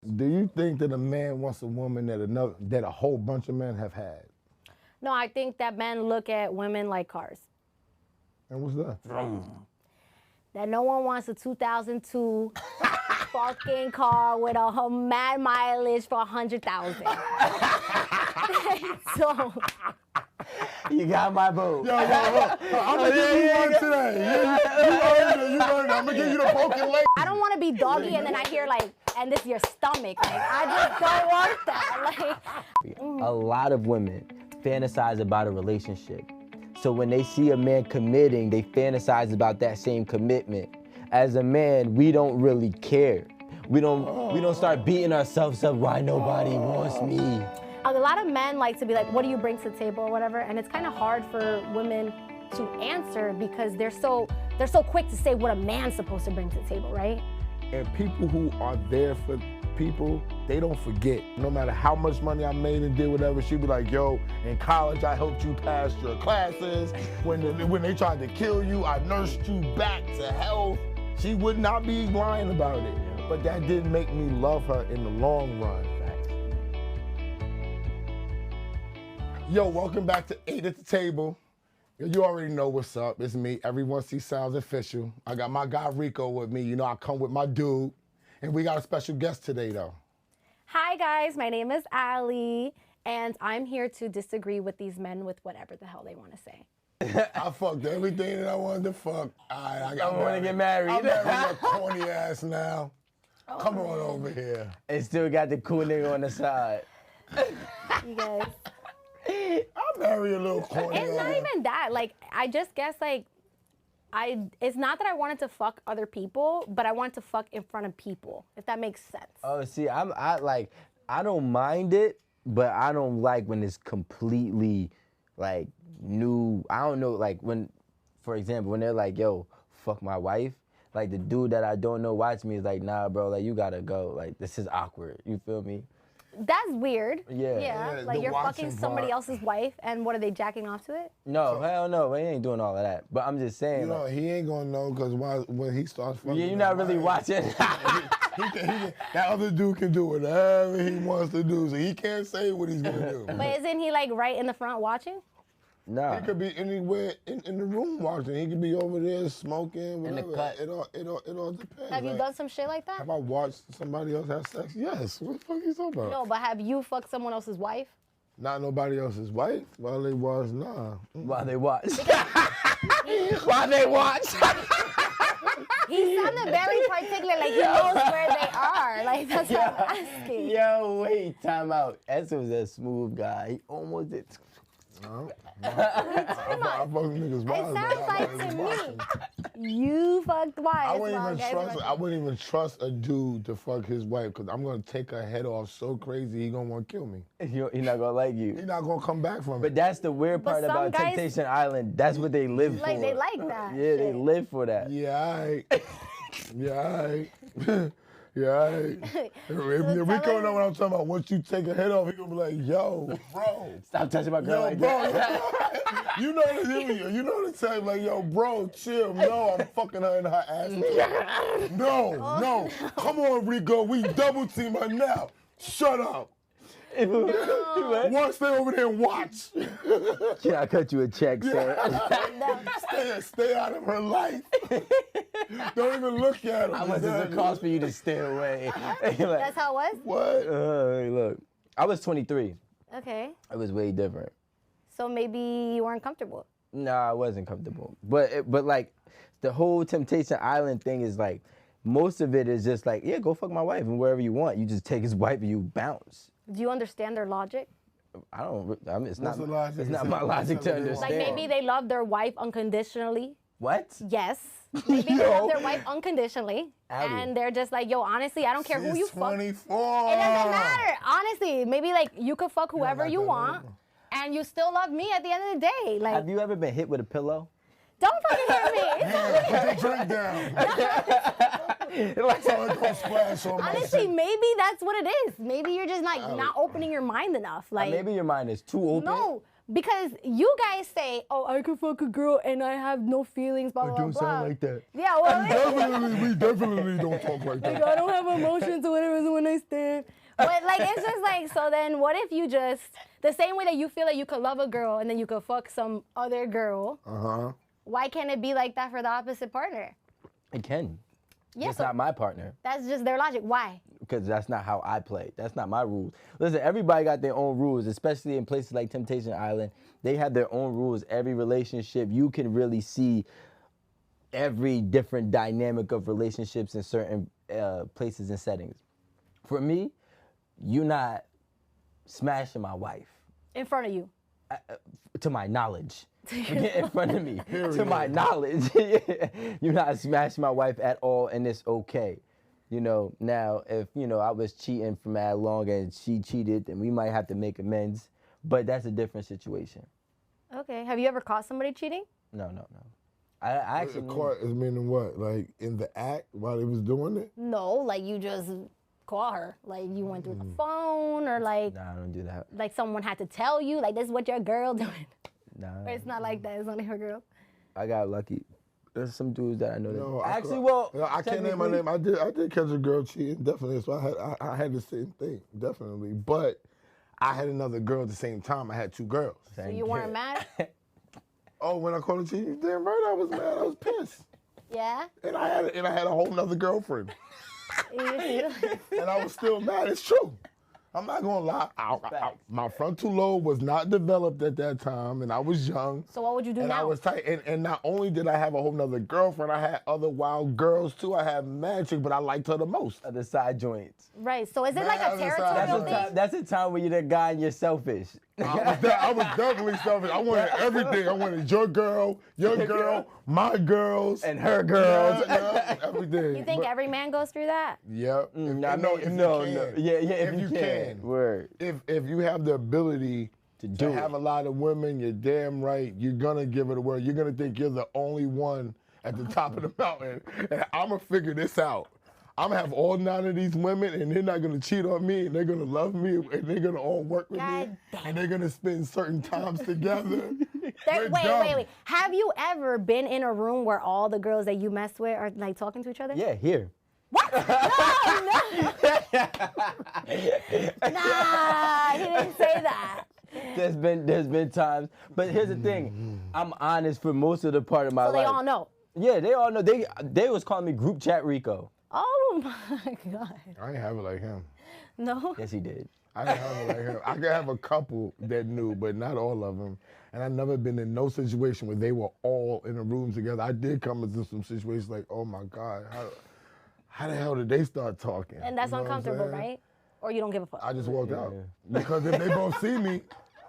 Do you think that a man wants a woman that a whole bunch of men have had? No, I think that men look at women like cars. And what's that? That no one wants a 2002 fucking car with a mad mileage for 100,000. So, You got my vote. Yo, I'm gonna give you one today. You earned it. I'm gonna give you the broken leg. I don't want to be doggy and then I hear like, and this is your stomach. Like, I just don't want that. Like, A lot of women fantasize about a relationship. So when they see a man committing, they fantasize about that same commitment. As a man, we don't really care. We don't start beating ourselves up why nobody wants me. a lot of men like to be like, what do you bring to the table or whatever, and it's kind of hard for women to answer because they're so quick to say what a man's supposed to bring to the table, right? And people who are there for people, they don't forget. No matter how much money I made and did whatever, she'd be like, yo, in college I helped you pass your classes. When they tried to kill you, I nursed you back to health. She would not be lying about it. But that didn't make me love her in the long run. Yo, welcome back to 8 at the Table. You already know what's up. It's me. Everyone sees sounds official. I got my guy Rico with me. You know, I come with my dude. And we got a special guest today, though. Hi, guys. My name is Ali, and I'm here to disagree with these men with whatever the hell they want to say. I fucked everything that I wanted to fuck. I want to get married. I'm married a corny ass now. Oh, come on over here. And still got the cool nigga on the side. You guys. I'll marry a little corny It's not even that. Like, I just guess, like, it's not that I wanted to fuck other people, but I wanted to fuck in front of people, if that makes sense. Oh, see, I don't mind it, but I don't like when it's completely, like, new. I don't know, like, when, for example, when they're like, yo, fuck my wife, like, the dude that I don't know watch me is like, nah, bro, like, you gotta go. Like, this is awkward. You feel me? That's weird. Yeah. Yeah, like you're fucking somebody else's wife, and what, are they jacking off to it? No, hell no, we ain't doing all of that. But I'm just saying. You know, he ain't gonna know because when he starts fucking. Yeah, you're not really watching. That other dude can do whatever he wants to do, so he can't say what he's gonna do. But isn't he like right in the front watching? No. He could be anywhere in the room watching. He could be over there smoking, whatever. In the cut. It all depends. Have you done some shit like that? Have I watched somebody else have sex? Yes. What the fuck are you talking about? No, but have you fucked someone else's wife? Not nobody else's wife. While they was, nah. While they watch. While they watch. He sounded very particular, like he knows where they are. Like, that's what I'm asking. Yo, wait, time out. Esther was a smooth guy. He almost did. No. I fuck niggas' wives. It sounds like to me, you fucked wives. I wouldn't even trust a dude to fuck his wife because I'm gonna take her head off so crazy he gonna want to kill me. He not gonna like you. He not gonna come back from it. But that's the weird part some about guys- Temptation Island. That's what they live for. Like, they like that. Yeah, they shit. live for that. Yeah, alright. Yeah, alright. Yeah, alright. Rico know what I'm talking about. Once you take her head off, he gonna be like, yo, bro. Stop touching my girl Yo, like bro. that. You know the time, like, yo, bro, chill. No, I'm fucking her in her ass. No. Come on, Rico. We double team her now. Shut up. One, stay over there and watch. Can I cut you a check, sir? Stay out of her life. Don't even look at her. How much does it cost for you to stay away? That's how it was? What? Look, I was 23. Okay. It was way different. So maybe you weren't comfortable. Nah, I wasn't comfortable. But like, the whole Temptation Island thing is like, most of it is just like, yeah, go fuck my wife and wherever you want. You just take his wife and you bounce. Do you understand their logic? It's not logic? my logic to understand. Like, maybe they love their wife unconditionally. What? Yes. Maybe they love their wife unconditionally. Abby. And they're just like, yo, honestly, I don't care who you fuck. 24. It doesn't matter. Honestly, maybe like you could fuck whoever you want, and you still love me at the end of the day. Like, Have you ever been hit with a pillow? don't fucking hit me. Put your drink down. So it don't splash on my Honestly, shit. maybe that's what it is. Maybe you're just not opening your mind enough. Like, Maybe your mind is too open. no, Because you guys say, oh, I could fuck a girl and I have no feelings, blah, blah, blah. Don't sound like that. Yeah, well, We definitely don't talk like that. like, I don't have emotions or whatever, so when I stand. But like, it's just like, so then what if you just, the same way that you feel that you could love a girl and then you could fuck some other girl, why can't it be like that for the opposite partner? It can. Yeah, It's so not my partner. that's just their logic. Why? Because that's not how I play. That's not my rules. Listen, everybody got their own rules, especially in places like Temptation Island. They have their own rules. Every relationship, you can really see every different dynamic of relationships in certain places and settings. For me, you're not smashing my wife. In front of you. To my knowledge. Get in front of me. To my knowledge. You're not smashing my wife at all, and it's okay. You know, now, if, you know, I was cheating for mad long and she cheated, then we might have to make amends. But that's a different situation. Okay. Have you ever caught somebody cheating? No. I actually... Caught is meaning what? Like, in the act while he was doing it? No, like you just caught her. Like you went through the phone or like... Nah, I don't do that. Like someone had to tell you, like, this is what your girl doing. Nah. Or it's not like that. It's only her girl. I got lucky. There's some dudes that I know that... No, I can't name my name. I did catch a girl cheating, definitely. So I had the same thing, definitely. But I had another girl at the same time. I had two girls. So you weren't mad? Oh, when I called her cheating, damn right I was mad. I was pissed. Yeah? And I had a whole nother girlfriend. You And I was still mad. It's true. I'm not gonna lie. My frontal lobe was not developed at that time, and I was young. So what would you do and now? I was tight. And not only did I have a whole nother girlfriend, I had other wild girls too. I had magic, but I liked her the most. The side joints. Right. So is it like a territorial thing? That's a time where you're the guy and you're selfish. I was definitely selfish. I wanted everything. I wanted your girl, my girls, and her girls. Yeah, everything. You think every man goes through that? Yep. No. Yeah, if you can. Word. If you have the ability to have a lot of women, you're damn right. You're gonna give it a word. You're gonna think you're the only one at the top of the mountain. And I'm gonna figure this out. I'm gonna have all 9 of these women, and they're not gonna cheat on me, and they're gonna love me, and they're gonna all work with me, and they're gonna spend certain times together. Wait. Have you ever been in a room where all the girls that you mess with are like talking to each other? Yeah, here. What? No. Nah, he didn't say that. There's been times, but here's the thing. I'm honest for most of the part of my life. So they all know. Yeah, they all know. They was calling me Group Chat Rico. Oh my God. I ain't have it like him. No? Yes, he did. I didn't have it like him. I could have a couple that knew, but not all of them. And I've never been in no situation where they were all in a room together. I did come into some situations like, oh my God, how the hell did they start talking? And that's uncomfortable, right? Or you don't give a fuck? I just walked out. Because if they both see me,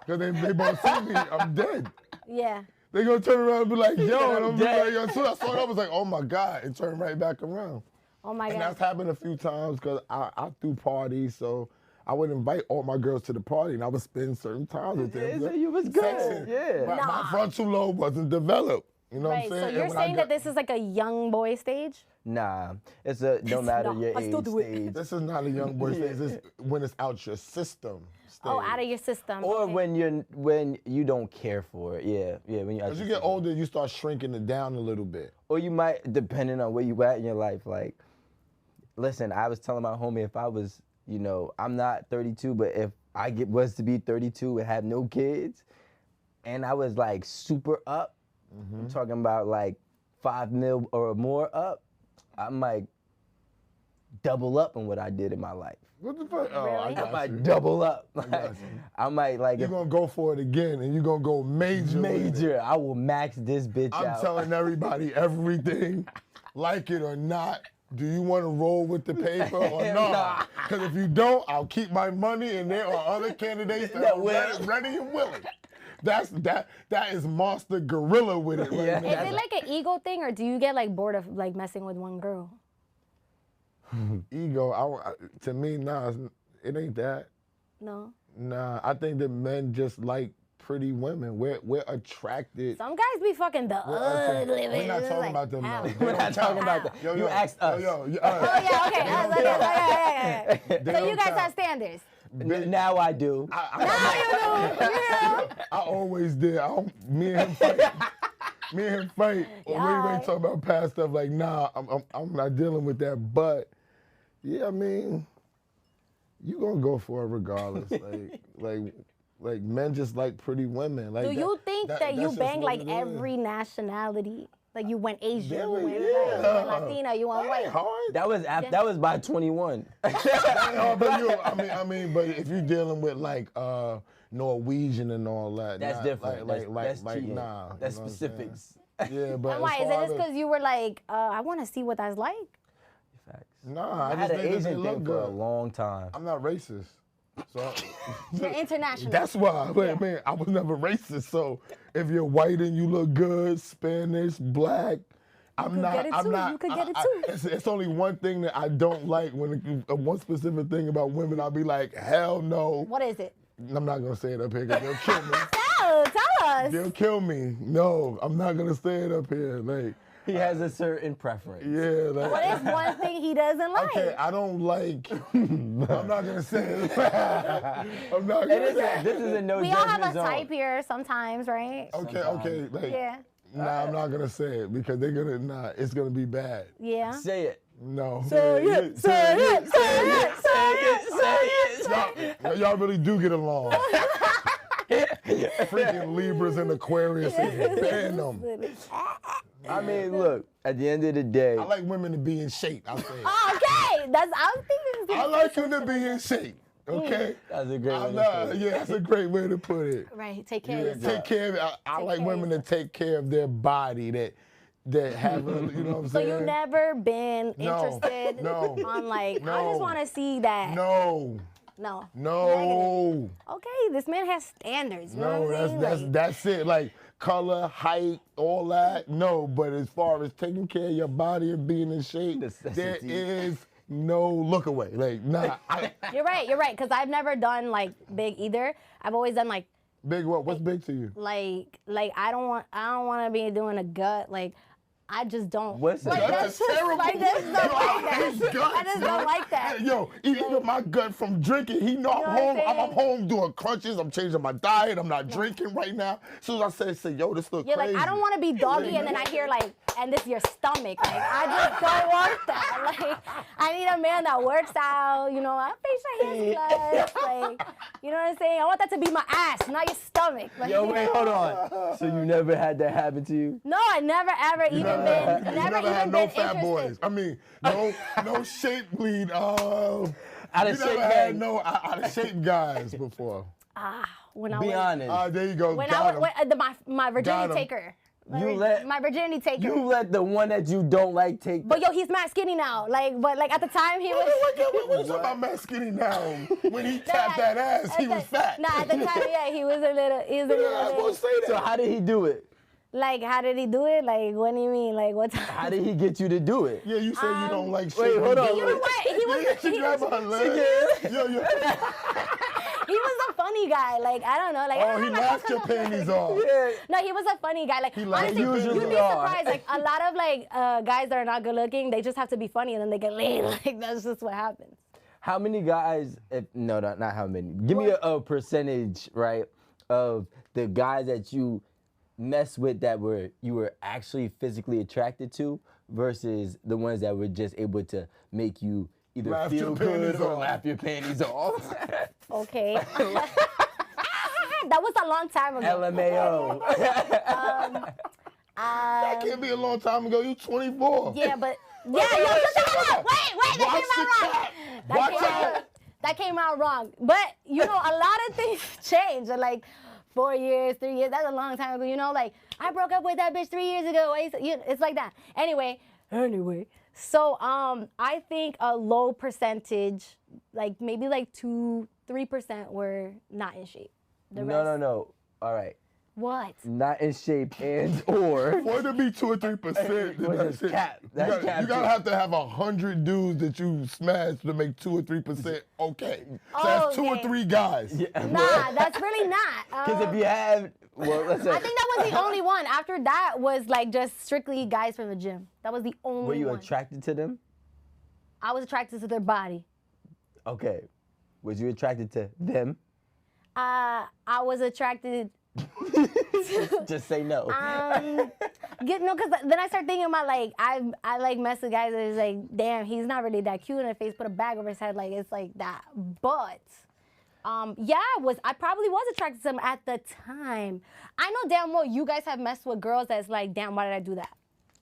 I'm dead. Yeah. They gonna turn around and be like, yo, and I'm like, yo. So I saw it, I was like, oh my God, and turn right back around. Oh my God. And that's happened a few times because I threw parties, so I would invite all my girls to the party, and I would spend certain times with them. So you was good. Yeah. My frontal lobe wasn't developed. You know what I'm saying? So you're saying that this is like a young boy stage? Nah, it's a no matter your age stage. This is not a young boy stage. This is when it's out your system stage. Oh, out of your system. Or okay. when you don't care for it. Yeah. When as you get older, you start shrinking it down a little bit. Or you might, depending on where you at in your life. Like, listen, I was telling my homie if I was, you know, I'm not 32, but if I was to be 32 and have no kids, and I was like super up, I'm talking about like 5 mil or more up, I might double up on what I did in my life. What the fuck? Oh, Really? I might double up. I might like. You're gonna go for it again, and you're gonna go major. Major. I will max this bitch out. I'm telling everybody everything, like it or not. Do you want to roll with the paper or not? Because if you don't, I'll keep my money, and there are other candidates that are ready and willing. That is monster gorilla with it. Right now. Is it like an ego thing, or do you get like bored of like messing with one girl? Ego, to me, nah, it ain't that. No. Nah, I think that men just like pretty women. We're attracted. Some guys be fucking the ugly. We're not talking about them. We're not talking about that. You asked us. Oh yeah, okay. So you guys have standards. Now I do. I always did. Me and him fight. We ain't talking about past stuff. Like, nah, I'm not dealing with that. But yeah, I mean, you gonna go for it regardless. like men just like pretty women. Like, do you think that you bang like every nationality? Like you went Asian, you went Latina, you went white. That was by 21. But if you're dealing with like Norwegian and all that, that's different. That's cheating. Nah, that's specifics. Yeah, but and why is it just because you were like, I want to see what that's like? Facts. Nah, I had an Asian thing for a long time. I'm not racist. So you're international. That's why. Man, I was never racist. So if you're white and you look good, Spanish, black, I'm not. You could get it too. It's only one thing that I don't like. One specific thing about women, I'll be like, hell no. What is it? I'm not gonna say it up here because they'll kill me. Tell us. They'll kill me. No, I'm not gonna say it up here. Like, he has a certain preference. Yeah. Like, what is one thing he doesn't like? Okay, I don't like. I'm not gonna say it. I'm not gonna say it. This is a no We all have a zone. type here sometimes, right? Okay. Like, yeah. Nah, I'm not gonna say it because they're gonna. Nah, it's gonna be bad. Yeah. Say it. No. Say it. Y'all really do get along. Freaking Libras and Aquarius and ban them. I mean, look, at the end of the day. I like women to be in shape, I'll say it. Oh, okay. I was thinking. I like them to be in shape, okay? That's a great way to put it. Yeah, that's a great way to put it. Right, take care of yourself. Take care of I like women to take care of their body, that have, you know what I'm saying? So you've never been interested on like, I just want to see that. No. Okay, this man has standards. You know what I'm saying? That's it. Like color, height, all that. No, but as far as taking care of your body and being in shape, there is no look away. Like, nah. You're right. Because I've never done like big either. I've always done like. Big what? What's big to you? Like I don't want to be doing a gut. Like, I just don't. What's like, that? That's terrible. Like, I just don't like that. Yo, even my gut from drinking, I'm home. I'm home doing crunches. I'm changing my diet. I'm not drinking right now. As soon as I say, yo, this look crazy. Like, I don't want to be doggy, and then I hear like, and this is your stomach. Like, I just don't want that. Like, I need a man that works out. You know, I facial hair class. Like, you know what I'm saying? I want that to be my ass, not your stomach. Like, Yo, wait, hold on. So you never had that happen to you? No, I never ever even been. Never even had been no fat interested. boys. I mean, no shape bleed. Out of shape had no out of shape guys before. When I Be was, honest. There you go. When Got I was him. my virginity Got him. taker. My virginity taker. You let the one that you don't like take. But yo, he's mad skinny now. But at the time he was. What you talking about mad skinny now? When he tapped that ass, he was fat. Nah, at the time, yeah, he was a little. I was gonna say that. So how did he do it? Like, how did he do it? Like, what do you mean? Like, what time? How did he get you to do it? Yeah, you say you don't like shit. Wait, hold on. You know what? He was a funny guy. Like, I don't know. Like, he laughed your panties off. No, he was a funny guy. Like, honestly, usually you'd be surprised. Like, a lot of like guys that are not good looking, they just have to be funny and then they get laid. Like, that's just what happens. How many guys? No, not how many. Give me a percentage, right, of the guys that you mess with that you were actually physically attracted to versus the ones that were just able to make you either laugh feel good or laugh your panties off. Okay. That was a long time ago. LMAO. That can't be a long time ago. You 24. Yeah, but yo, shut the hell up. Wait, that came out wrong. But you know, a lot of things change. Like 4 years, 3 years. That's a long time ago. You know, like I broke up with that bitch 3 years ago. It's like that. Anyway. So I think a low percentage, like maybe like 2-3% were not in shape. The rest, No. All right. What? Not in shape or. For it to be 2 or 3%, that's cap. You gotta have to have 100 dudes that you smash to make 2 or 3% okay. So that's 2 or 3 guys. Yeah. Nah, that's really not. Because if you have, well, let's say. I think that was the only one. After that was like just strictly guys from the gym. That was the only one. Were you attracted to them? I was attracted to their body. Okay. Was you attracted to them? I was attracted. Just say no. No, because then I start thinking about like I like mess with guys that is like, damn, he's not really that cute in the face, put a bag over his head, like it's like that. But yeah, I probably was attracted to him at the time. I know damn well you guys have messed with girls that's like, damn, why did I do that?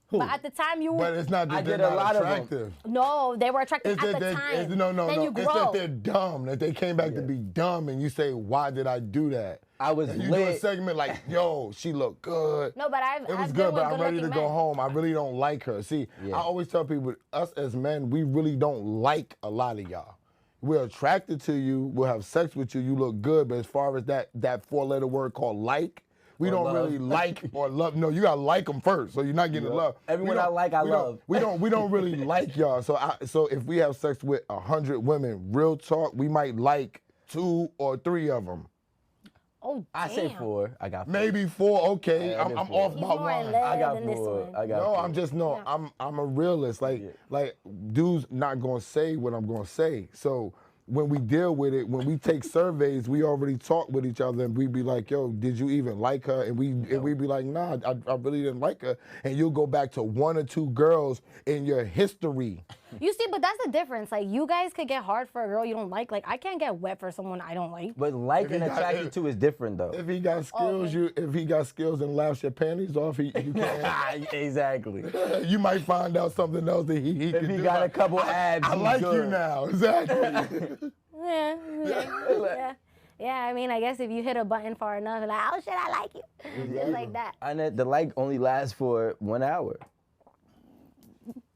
Who? But at the time you. But it's not that I they're did a not lot of them. attractive. No, they were attractive It's at that the they, time. no. Then you It's grow. that they're dumb, that they came back to be dumb, and you say, why did I do that? I was and you do a lit. segment like, yo, she looked good. No, but It was I've good, been but with I'm ready to good-looking go men. home. I really don't like her. See, Yeah. I always tell people, us as men, we really don't like a lot of y'all. We're attracted to you. We'll have sex with you. You look good, but as far as that four-letter word called like, we Or don't love. really like or love. No, you gotta like them first, so you're not getting love. Everyone We I don't- like, I we don't- love. We don't really like y'all. So if we have sex with 100 women, real talk, we might like 2 or 3 of them. Oh, damn. I say 4. I got 4. Maybe 4. Okay, Yeah, I I'm did off 4. He's my more in line. love I got than this 4. one. I got No, 4. I'm just no. Yeah. I'm a realist. Like dudes not gonna say what I'm gonna say. So when we deal with it, when we take surveys, we already talk with each other, and we be like, "Yo, did you even like her?" And we be like, "Nah, I really didn't like her." And you'll go back to 1 or 2 girls in your history. You see, but that's the difference. Like, you guys could get hard for a girl you don't like. Like, I can't get wet for someone I don't like. But like If he and got- attracted if- to is different though. If he got skills, if he got skills and laughs your panties off, you can. Exactly. You might find out something else that he If can he do. got a Like, couple abs, I he's like you good. now. Exactly. Yeah. Yeah, I mean, I guess if you hit a button far enough, like, oh shit, I like you. Just like that. And the like only lasts for 1 hour.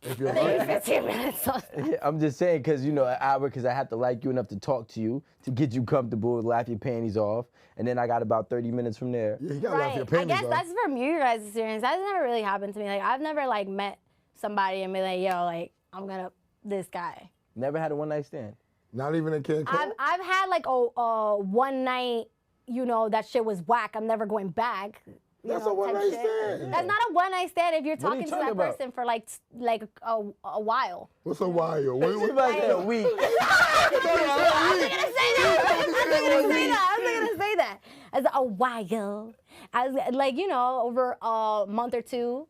If you're Maybe like, 15 minutes. So I'm just saying, because, an hour, because I have to like you enough to talk to you, to get you comfortable, laugh your panties off, and then I got about 30 minutes from there. yeah, you gotta laugh right. your I panties guess off. that's from your guys' experience. That's never really happened to me. Like, I've never, like, met somebody and be like, yo, like, I'm gonna, this guy. Never had a one-night stand. Not even a kid. I've had, like, a one night, that shit was whack. I'm never going back. That's a type one-night shit. stand. That's not a one night stand if you're What are you talking to talking that about? person for like a while. What's a while? She about to say a week. I was gonna say that. As a while. As like, over a month or two,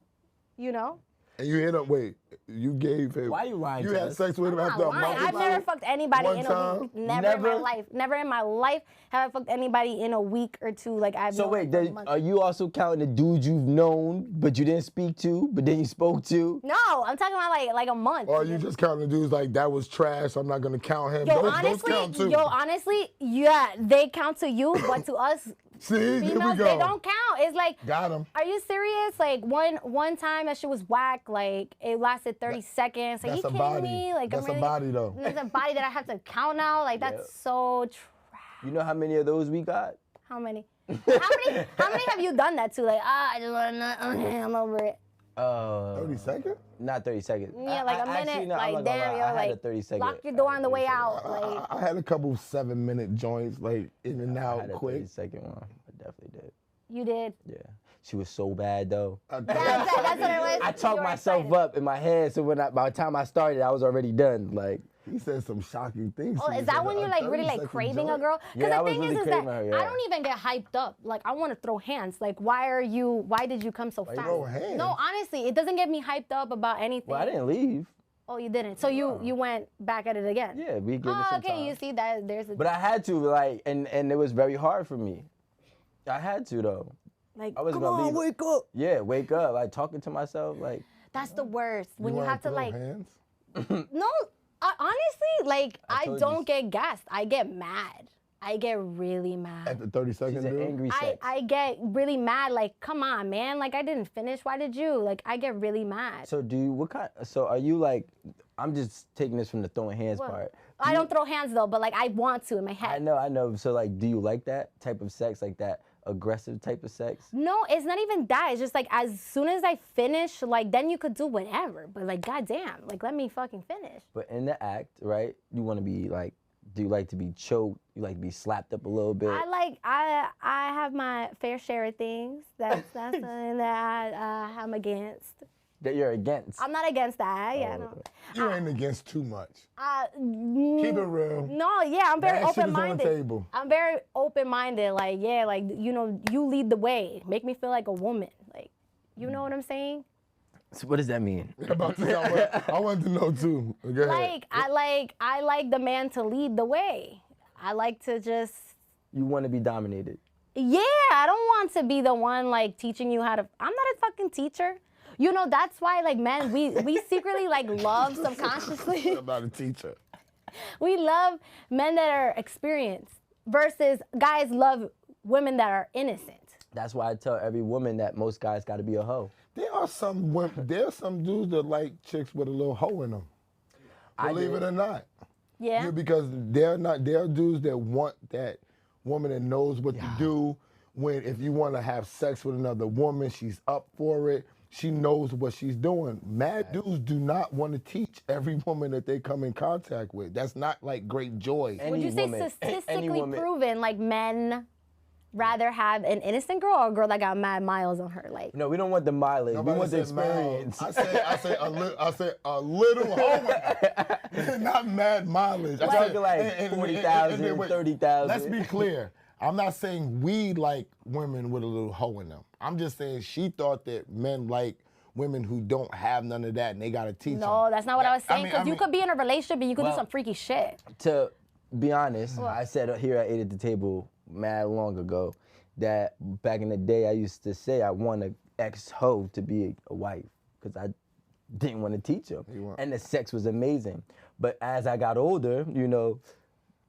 And you hit up. Wait, you gave him. Why you lying You to had us? sex with him I'm after not a month. lying. I've never fucked anybody One in a time? week. Never in my Never? life. Never in my life have I fucked anybody in a week or two. Like I've So known wait, for a month. are you also counting the dudes you've known, but you didn't speak to, but then you spoke to? No, I'm talking about like a month. Or you just counting the dudes like that was trash. I'm not gonna count him. Yo, those count too. honestly, yeah, they count to you, but to us See, here we females, go. they don't count. It's like, Got him. are you serious? Like one time that shit was whack. Like it lasted 30 seconds. Like That's you a kidding body. me? Like That's I'm a really, body though. That's a body that I have to count now. Like that's so trash. You know how many of those we got? How many? How many have you done that to? Like I just want to. I'm over it. 30 seconds? Not 30 seconds. Yeah, like a minute. Actually, no, I'm like not gonna damn, lie. yo, I had a like 30-second. lock your door on the way out. Like I had a couple 7-minute joints, like in and I out had a quick. 30-second one. I definitely did. you did. Yeah. She was so bad though. That's what it was. I You talked were myself excited. up in my head, so by the time I started, I was already done. Like, He said some shocking things. Oh, to me. is that Said when a you're like really like 30-second craving a joint? girl? Because Yeah, I the was thing really is that craving her, yeah. I don't even get hyped up. Like I want to throw hands. Like why did you come so fast? throw hands? No, honestly, it doesn't get me hyped up about anything. well, I didn't leave. Oh, you didn't. So you went back at it again. Yeah, we gave it Oh, some okay. time. You see that there's a But I had to, like, and it was very hard for me. I had to though. like I was come gonna on, leave. wake up. Yeah, wake up, like talking to myself, like. That's the worst when you wanna have to throw like. hands? No, honestly, like I told you. don't get gassed. I get mad. I get really mad. At the 30-second She's an dude? angry sex. I get really mad. Like, come on, man. Like, I didn't finish. Why did you? Like, I get really mad. So so are you like, I'm just taking this from the throwing hands What? part. I don't throw hands though, but like I want to in my I head. know. So like, do you like that type of sex, like that aggressive type of sex? No, it's not even that. It's just like as soon as I finish, like then you could do whatever. But like, goddamn, like let me fucking finish. But in the act, right? You want to be like, do you like to be choked? You like to be slapped up a little bit? I have my fair share of things. That's something that I'm against. that you're against. I'm not against that. Yeah, no. You ain't against too much. Mm, Keep it real. No, yeah, I'm very That shit is on the open-minded. table. I'm very open-minded. Like, yeah, like, you know, you lead the way. Make me feel like a woman. Like, you know what I'm saying? So what does that mean? About this, I wanted to know too. Go ahead. Like, I like the man to lead the way. I like to just, You want to be dominated. yeah, I don't want to be the one like teaching you how to, I'm not a fucking teacher. You know, that's why like men, we secretly like love subconsciously. I'm not a teacher. We love men that are experienced versus guys love women that are innocent. That's why I tell every woman that most guys got to be a hoe. There are some dudes that like chicks with a little hoe in them. Believe it or not. Yeah. Because there are dudes that want that woman that knows what to do. If you want to have sex with another woman, she's up for it. She knows what she's doing. Mad dudes do not want to teach every woman that they come in contact with. That's not like great joy. Would you say statistically proven like men rather have an innocent girl or a girl that got mad miles on her? Like, No, we don't want the mileage. Nobody we want the said miles. experience. I said a little hoe. Not mad mileage. I'm talking like 40,000, 30,000. Let's be clear. I'm not saying we like women with a little hoe in them. I'm just saying she thought that men like women who don't have none of that and they got to teach them. no, that's not what I was saying. Because you could be in a relationship and you could do some freaky shit. To be honest, I said here at 8 at the Table mad long ago that back in the day I used to say I want an ex-hoe to be a wife because I didn't want to teach them. And the sex was amazing. But as I got older, you know,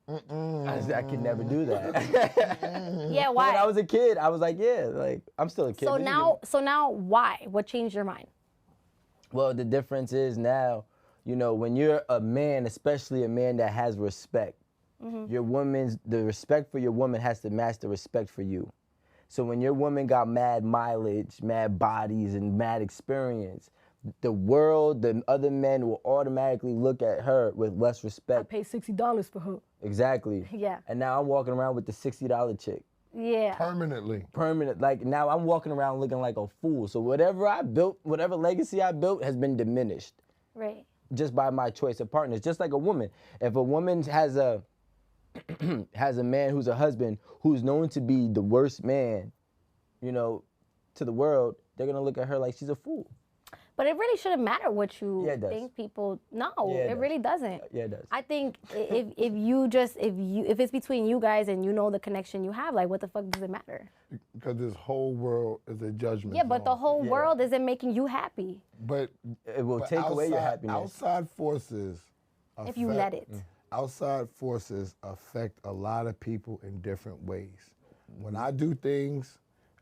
I could never do that. Yeah, why? When I was a kid, I was like, yeah, like I'm still a kid. So now why? What changed your mind? Well, the difference is now, you know, when you're a man, especially a man that has respect, the respect for your woman has to match the respect for you. So when your woman got mad mileage, mad bodies, and mad experience, the world, the other men will automatically look at her with less respect. I paid $60 for her. Exactly. Yeah. And now I'm walking around with the $60 chick. Yeah. Permanently. Permanent. Like now I'm walking around looking like a fool. So whatever I built, whatever legacy I built has been diminished. Right. Just by my choice of partners. Just like a woman. If a woman has a has a man who's a husband who's known to be the worst man, you know, to the world, they're gonna look at her like she's a fool. But it really shouldn't matter what you it does. think people. No, Yeah, it really doesn't. Yeah, it does. I think if it's between you guys and you know the connection you have, like what the fuck does it matter? Because this whole world is a judgment Yeah, but the zone. whole world isn't making you happy But It will take away your happiness. Outside forces if you let it. Outside forces affect a lot of people in different ways. When I do things,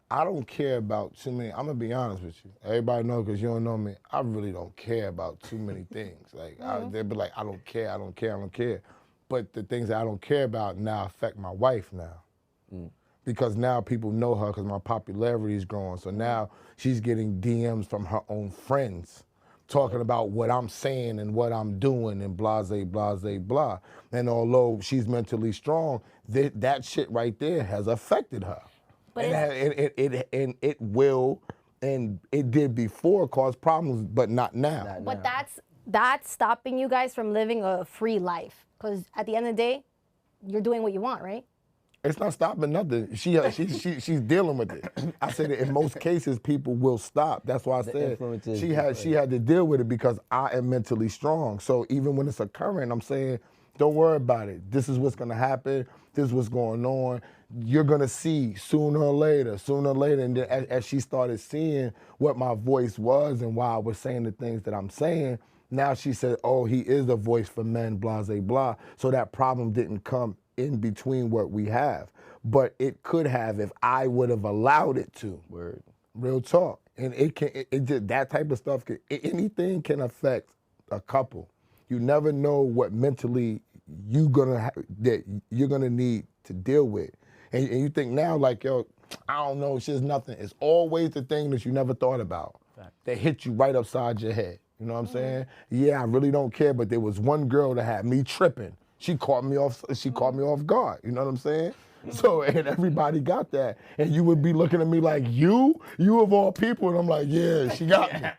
I don't care about too many. I'm gonna be honest with you. Everybody knows because you don't know me. I really don't care about too many things. Like they'll be like, I don't care, I don't care, I don't care. But the things that I don't care about now affect my wife now. Because now people know her because my popularity is growing. So now she's getting DMs from her own friends talking about what I'm saying and what I'm doing and blase, blase, blah. And although she's mentally strong, that shit right there has affected her. But it will, and it did before cause problems, but not now. But that's stopping you guys from living a free life. Because at the end of the day, you're doing what you want, right? It's not stopping nothing. She's dealing with it. I said that in most cases people will stop. That's why I said she had to deal with it because I am mentally strong. So even when it's occurring, I'm saying, don't worry about it. This is what's gonna happen. This is what's going on. You're gonna see sooner or later. And then as she started seeing what my voice was and why I was saying the things that I'm saying, now she said, oh, he is a voice for men, blase, blah. So that problem didn't come in between what we have. But it could have if I would have allowed it to. Word. Real talk. And it just, that type of stuff, anything can affect a couple. You never know what mentally that you're gonna need to deal with. And you think now like, yo, I don't know, it's just nothing. It's always the thing that you never thought about that hit you right upside your head. You know what I'm saying? Yeah, I really don't care, but there was one girl that had me tripping. She caught me off guard. You know what I'm saying? So, and everybody got that. And you would be looking at me like, you of all people. And I'm like, yeah, she got me.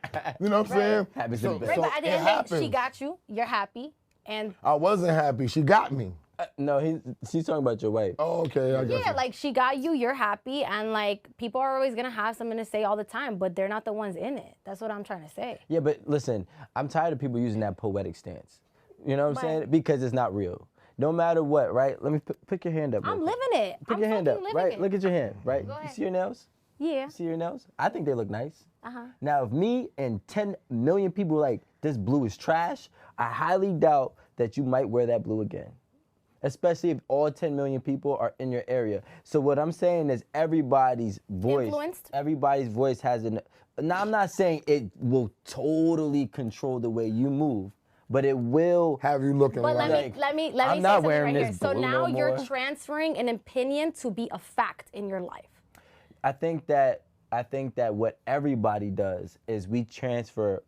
You know what I'm saying? Happens to the best. Right, but at the it end of the day, happens. she got you. You're happy, and I wasn't happy. She got me. No, she's talking about your wife. Oh, okay, I got yeah, you. like she got you. You're happy, and like people are always gonna have something to say all the time, but they're not the ones in it. That's what I'm trying to say. Yeah, but listen, I'm tired of people using that poetic stance. You know what I'm saying? Because it's not real. No matter what, right? Let me pick your hand up. I'm living it. Pick I'm your hand up, fucking right? living it. Look at your hand, right? Go You ahead. see your nails? Yeah. You see your nails? I think they look nice. Uh-huh. Now, if me and 10 million people were like, this blue is trash, I highly doubt that you might wear that blue again. Especially if all 10 million people are in your area. So what I'm saying is everybody's voice, Influenced? everybody's voice has an, now I'm not saying it will totally control the way you move, but it will. Have you looking But like... let me I'm say not something wearing right this here. So blue now no you're more. transferring an opinion to be a fact in your life. I think that what everybody does is we transfer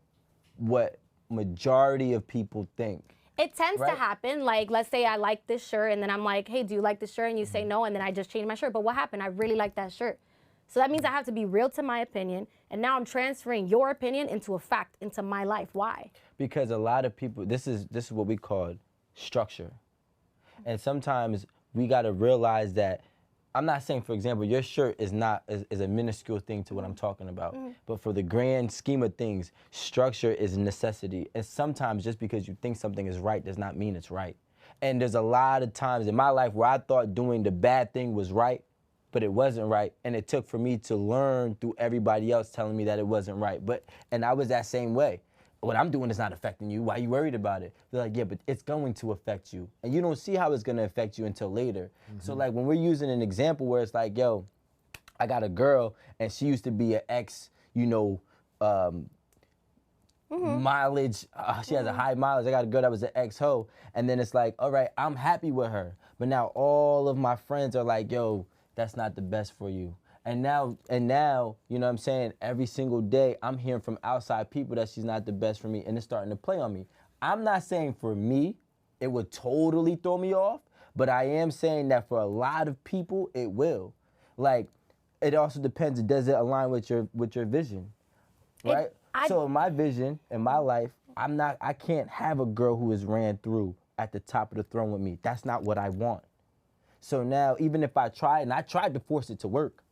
what majority of people think. It tends to Right. happen. Like, let's say I like this shirt, and then I'm like, hey, do you like this shirt? And you say no, and then I just change my shirt. But what happened? I really like that shirt. So that means I have to be real to my opinion, and now I'm transferring your opinion into a fact, into my life. Why? Because a lot of people, this is what we call structure. And sometimes we got to realize that, I'm not saying, for example, your shirt is a minuscule thing to what I'm talking about. But for the grand scheme of things, structure is a necessity. And sometimes just because you think something is right does not mean it's right. And there's a lot of times in my life where I thought doing the bad thing was right, but it wasn't right. And it took for me to learn through everybody else telling me that it wasn't right. And I was that same way. What I'm doing is not affecting you. Why are you worried about it? They're like, yeah, but it's going to affect you. And you don't see how it's going to affect you until later. So like when we're using an example where it's like, yo, I got a girl and she used to be an ex, mileage. She has a high mileage. I got a girl that was an ex-ho. And then it's like, all right, I'm happy with her. But now all of my friends are like, yo, that's not the best for you. And now, you know what I'm saying, every single day I'm hearing from outside people that she's not the best for me, and it's starting to play on me. I'm not saying for me it would totally throw me off, but I am saying that for a lot of people it will. Like, it also depends, does it align with your vision, right? So in my vision, in my life, I can't have a girl who is ran through at the top of the throne with me. That's not what I want. So now, even if I try, and I tried to force it to work,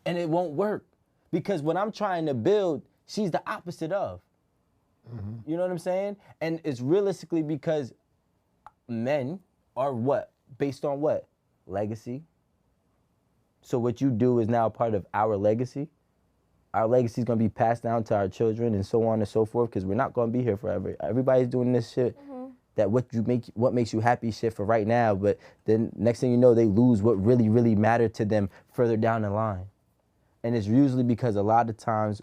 and it won't work, because what I'm trying to build, she's the opposite of. You know what I'm saying? And it's realistically because men are what? Based on what? Legacy. So what you do is now part of our legacy. Our legacy is going to be passed down to our children and so on and so forth, because we're not going to be here forever. Everybody's doing this shit. That what makes you happy shit for right now, but then next thing you know, they lose what really, really mattered to them further down the line. And it's usually because a lot of times,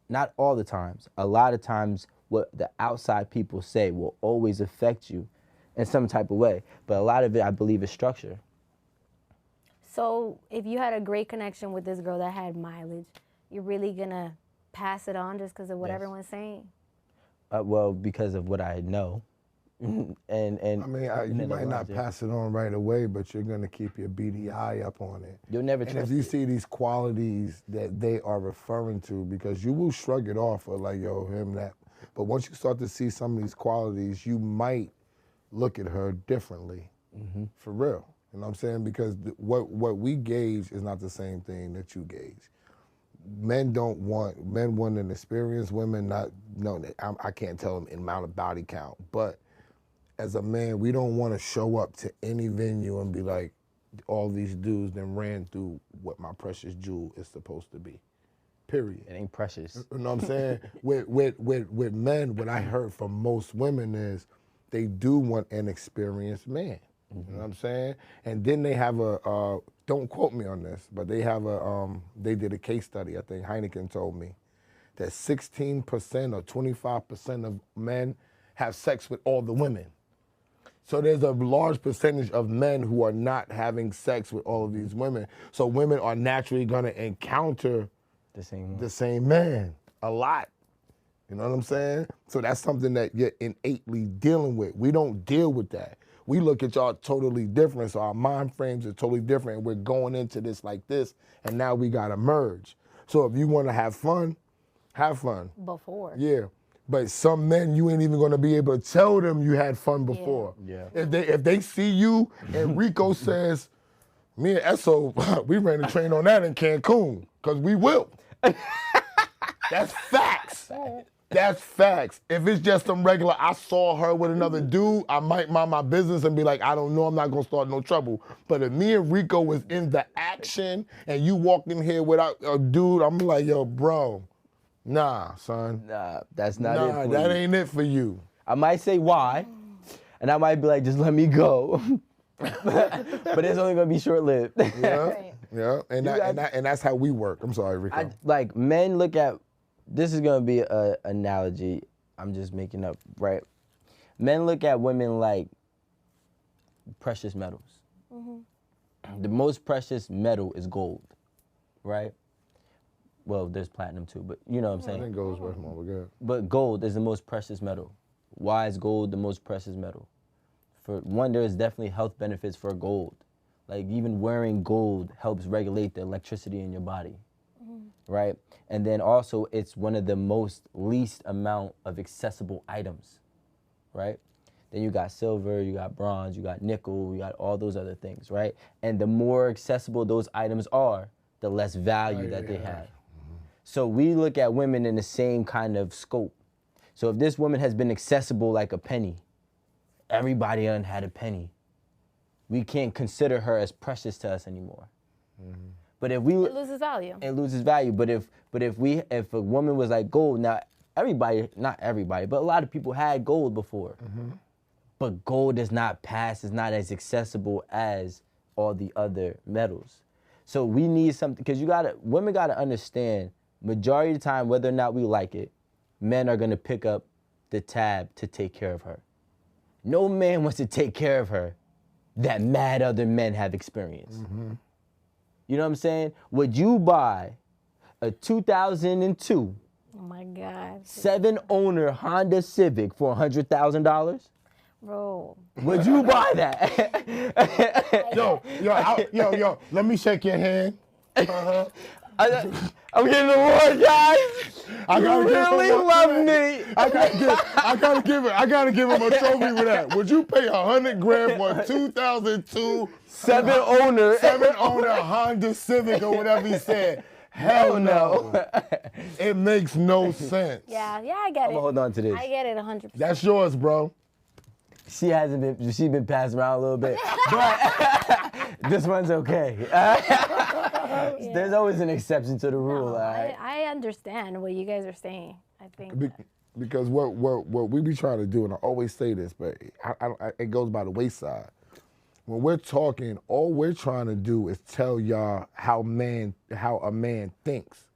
not all the times, a lot of times what the outside people say will always affect you in some type of way. But a lot of it, I believe, is structure. So if you had a great connection with this girl that had mileage, you're really gonna pass it on just because of what everyone's saying? Well, because of what I know. and I mean, you might not it. pass it on right away, but you're going to keep your beady eye up on it. You'll never And trust if you it. see these qualities that they are referring to, because you will shrug it off or like, yo, him, that. But once you start to see some of these qualities, you might look at her differently, for real. You know what I'm saying? Because what we gauge is not the same thing that you gauge. Men want an experience, women not, no, I can't tell them in amount of body count, but as a man, we don't want to show up to any venue and be like, all these dudes then ran through what my precious jewel is supposed to be, period. It ain't precious. You know what I'm saying? with men, what I heard from most women is they do want an experienced man. You know what I'm saying? And then they have don't quote me on this, but they have they did a case study, I think Heineken told me, that 16% or 25% of men have sex with all the women. So there's a large percentage of men who are not having sex with all of these women. So women are naturally gonna encounter the same man a lot. You know what I'm saying? So that's something that you're innately dealing with. We don't deal with that. we look at y'all totally different. So our mind frames are totally different. And we're going into this like this, and now we gotta merge. So if you wanna have fun, have fun. Before. Yeah. But some men, you ain't even gonna be able to tell them you had fun before. Yeah. If they see you and Rico says, me and Esso, we ran a train on that in Cancun, because we will. That's facts. That's facts. If it's just some regular, I saw her with another dude, I might mind my business and be like, I don't know, I'm not gonna start no trouble. But if me and Rico was in the action and you walked in here without a dude, I'm like, yo, bro, nah, son. Nah, that's not it Nah, for that you. ain't it for you. I might say why, and I might be like, just let me go. But it's only gonna be short-lived. Yeah, Right. yeah, and that's how we work. I'm sorry, Rico. Like men look at, this is gonna be an analogy I'm just making up, right? Men look at women like precious metals. The most precious metal is gold, right? Well, there's platinum too, but you know what I'm I saying? think gold's worth more, but good. But gold is the most precious metal. Why is gold the most precious metal? For one, there is definitely health benefits for gold. Like even wearing gold helps regulate the electricity in your body, right? And then also it's one of the most least amount of accessible items, right? Then you got silver, you got bronze, you got nickel, you got all those other things, right? And the more accessible those items are, the less value that they have. So we look at women in the same kind of scope. So if this woman has been accessible like a penny, everybody done had a penny. We can't consider her as precious to us anymore. But if we It loses value. it loses value. But if a woman was like gold, now everybody, not everybody, but a lot of people had gold before. But gold is not passed, it's not as accessible as all the other metals. So we need something, because women gotta understand, majority of the time, whether or not we like it, men are gonna pick up the tab to take care of her. No man wants to take care of her that mad other men have experienced. You know what I'm saying? Would you buy a 2002 Oh my God. 7-owner Honda Civic for $100,000? Bro. Would you buy that? Yo, let me shake your hand. I'm getting award, guys. I gotta You give him really one. love me. I gotta give him a trophy for that. Would you pay $100,000 for a 2002 7-owner. 7-owner Honda Civic or whatever he said? Hell no. It makes no sense. Yeah, I get I'm it. gonna hold on to this. I get it 100%. That's yours, bro. She's been passed around a little bit, but this one's okay. There's always an exception to the rule, all right? I understand what you guys are saying. I think. Because what we be trying to do, and I always say this, but it goes by the wayside. When we're talking, all we're trying to do is tell y'all how a man thinks.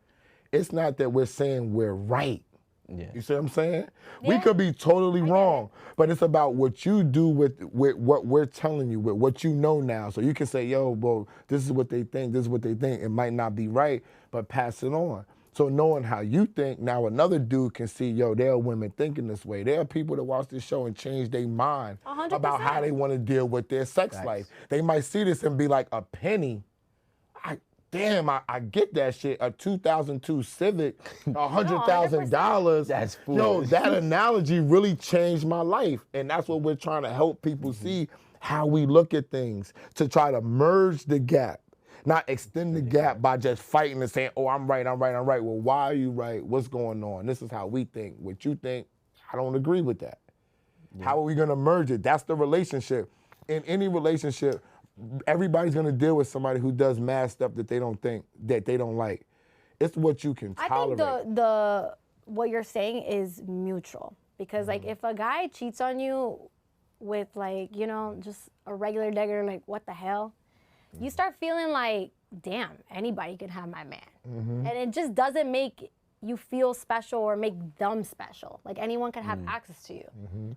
It's not that we're saying we're right. Yeah. You see what I'm saying? Yeah. We could be totally wrong, but it's about what you do with what we're telling you, with what you know now. So you can say, yo, well, this is what they think, this is what they think. It might not be right, but pass it on. So knowing how you think, now another dude can see, yo, there are women thinking this way. There are people that watch this show and change their mind 100%. about how they want to deal with their sex life. They might see this and be like, a penny? I get that shit. A 2002 Civic, $100,000. That's Yo, foolish. that analogy really changed my life. And that's what we're trying to help people see, how we look at things, to try to merge the gap, not extend the gap by just fighting and saying, oh, I'm right. Well, why are you right? What's going on? This is how we think. What you think, I don't agree with that. How are we gonna merge it? That's the relationship. In any relationship, everybody's gonna deal with somebody who does mad stuff that they don't like. It's what you can tolerate. I think the what you're saying is mutual, because like if a guy cheats on you with like, you know, just a regular digger, like what the hell, you start feeling like, damn, anybody can have my man. And it just doesn't make you feel special or make them special. Like anyone can have access to you.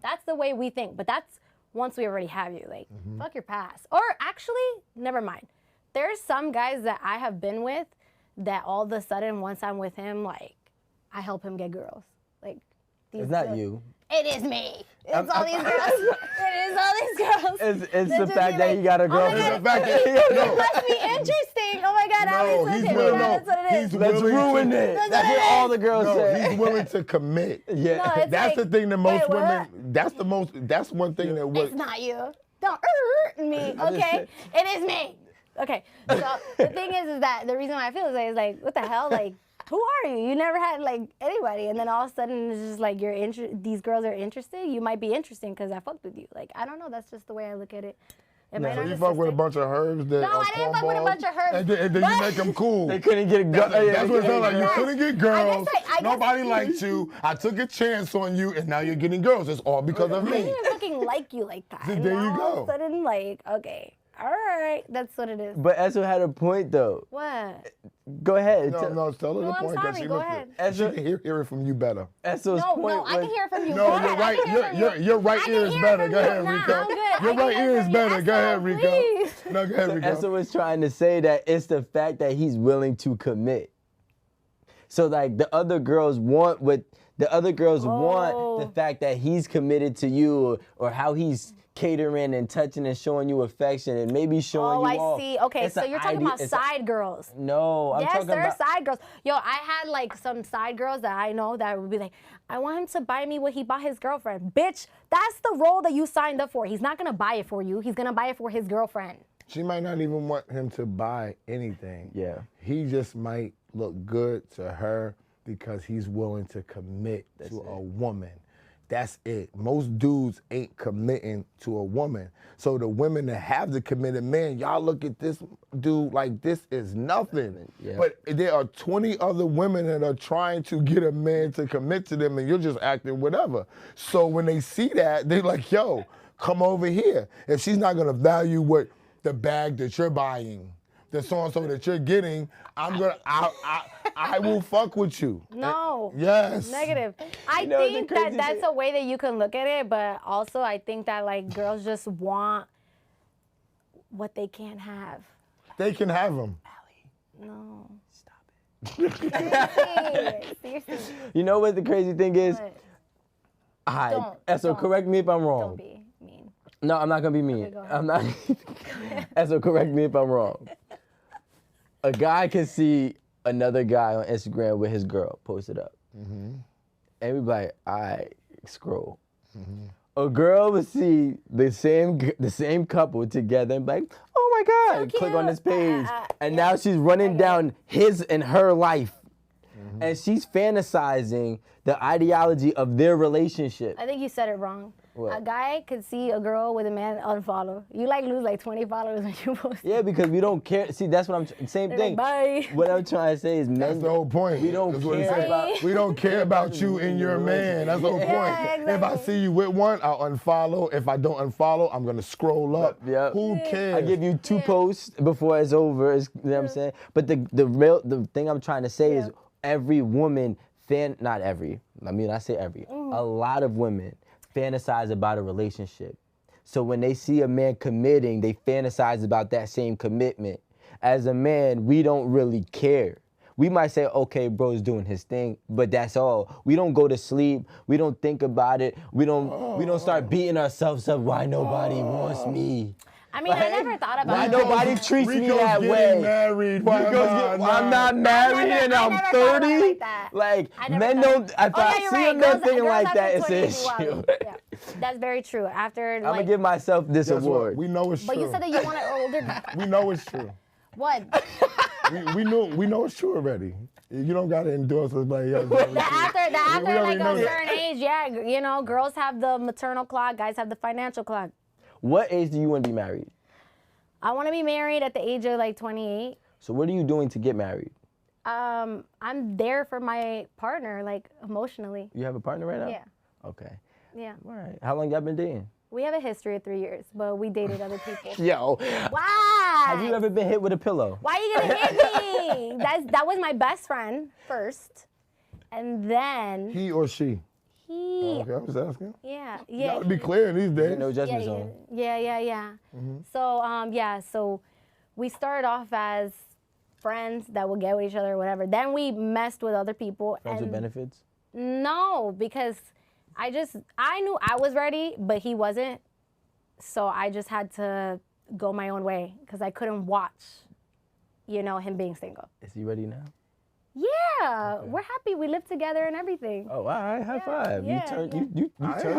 That's the way we think, but that's once we already have you, like, fuck your past. Or actually, never mind. There's some guys that I have been with that all of a sudden, once I'm with him, like, I help him get girls. Like, It's not you. It is me. It's all these girls. It is all these girls. It's the fact that he got a girlfriend. It's the fact that It must be interesting. Oh my God, No, Alex, he's listen. willing. Yeah, that's what it is. He's Let's willing ruin to, it. That's That's what what it all is. the girls No, say. he's willing to commit. Yeah. No, it's That's like, the thing that most wait, women. what? That's one thing that would. It's not you. Don't hurt me, okay? It is me. Okay. So the thing is that the reason why I feel this way is like, what the hell? Like, who are you? You never had like anybody, and then all of a sudden it's just like these girls are interested. You might be interesting because I fucked with you. Like, I don't know. That's just the way I look at it. So you fuck with a bunch of herbs that No, are I didn't fuck with a cornballs, bunch of herbs, and then you make them cool. They couldn't get a girl. That's what it sounds like. You couldn't get girls. I guess Nobody liked you. I took a chance on you, and now you're getting girls. It's all because of I me. didn't even fucking like you like that. There And you now all of go. a sudden, like, okay, all right, that's what it is. But Esso had a point though. What? Go ahead. No, tell her No, the I'm point because sorry, she go looks ahead. good. She can hear it from you better. Esso's No, point I can was- hear from you. No, Go you're ahead. right. I can hear from you. Your right I can ear is hear better. from Go you. ahead, Nah, Rico. I'm good. I Your can right hear ear is from you. better. Go ahead, Esso, Rico. please. No, go ahead, Rico. Esso was trying to say that it's the fact that he's willing to commit. So like the other girls want what the other girls want the fact that he's committed to you or how he's catering and touching and showing you affection and maybe showing you I off. see. Okay, It's so an you're talking about it's side girls. No, I'm Yes, talking there are about side girls. Yo, I had like some side girls that I know that would be like, I want him to buy me what he bought his girlfriend. Bitch, that's the role that you signed up for. He's not gonna buy it for you. He's gonna buy it for his girlfriend. She might not even want him to buy anything. Yeah. He just might look good to her because he's willing to commit to a woman. That's it. Most dudes ain't committing to a woman. So the women that have the committed man, y'all look at this dude like this is nothing. Yeah. But there are 20 other women that are trying to get a man to commit to them and you're just acting whatever. So when they see that, they're like, yo, come over here. If she's not gonna value what the bag that you're buying, the so-and-so that you're getting, I will fuck with you. No. Yes. Negative. I know, the think crazy that's thing- a way that you can look at it, but also I think that like girls just want what they can't have. They can have them. No. Stop it. Seriously. You know what the crazy thing is? What? Hi. Esso, don't. correct me if I'm wrong. Don't be mean. No, I'm not gonna be mean. go ahead. I'm not. Esso, correct me if I'm wrong. A guy can see another guy on Instagram with his girl posted up, and we be like, "I scroll." A girl will see the same couple together and be like, "Oh my God!" So Click on this cute. page, and yeah. now she's running down his and her life, and she's fantasizing the ideology of their relationship. I think you said it wrong. What? A guy could see a girl with a man unfollow. You like lose like 20 followers when you post. Yeah, because we don't care. See, that's what I'm. Same They're thing. like, bye. What I'm trying to say is, men. That's the whole point. We don't That's what he care said. about. We don't care about you and your man. That's the whole point. Yeah, If I exactly. see you with one, I'll unfollow. If I don't unfollow, I'm gonna scroll up. Yep. Who cares? I give you two posts before it's over. You know what I'm saying? But the thing I'm trying to say is every woman not every. I mean, I say every. A lot of women fantasize about a relationship. So when they see a man committing, they fantasize about that same commitment. As a man, we don't really care. We might say, okay, bro's doing his thing, but that's all. We don't go to sleep. We don't think about it. We don't start beating ourselves up. Why nobody wants me? I mean, I never thought about Why it. nobody treats me Rico's that getting way? married. Why I'm not married and I I'm never thought of it 30. like that. Like, I never men thought- don't. If Oh, yeah, I you're see right. a man Girls- thinking girls like after that, it's 20 an be issue. wild. Yeah. That's very true. After I'm gonna like, give myself this Guess what? award. We know it's but true. you said that you want an older. We know it's true. What? We know it's true already. You don't gotta endorse us, but yeah. After we already like know a that. certain age, yeah, you know, girls have the maternal clock, guys have the financial clock. What age do you want to be married? I want to be married at the age of like 28. So what are you doing to get married? I'm there for my partner, like emotionally. You have a partner right now? Yeah, Okay. yeah. All right. How long y'all been dating? We have a history of 3 years, but we dated other people. Yo. Why? Have you ever been hit with a pillow? Why are you gonna hit me? That was my best friend first, and then He or she? he. Okay, I was asking. Yeah, You yeah. gotta be clear these days. No judgment yeah, zone. yeah. So we started off as friends that would get with each other or whatever. Then we messed with other people. Friends with and benefits? No, because I knew I was ready, but he wasn't. So I just had to go my own way because I couldn't watch, him being single. Is he ready now? Yeah, okay. We're happy. We live together and everything. Oh, all right, high five. Yeah, you turned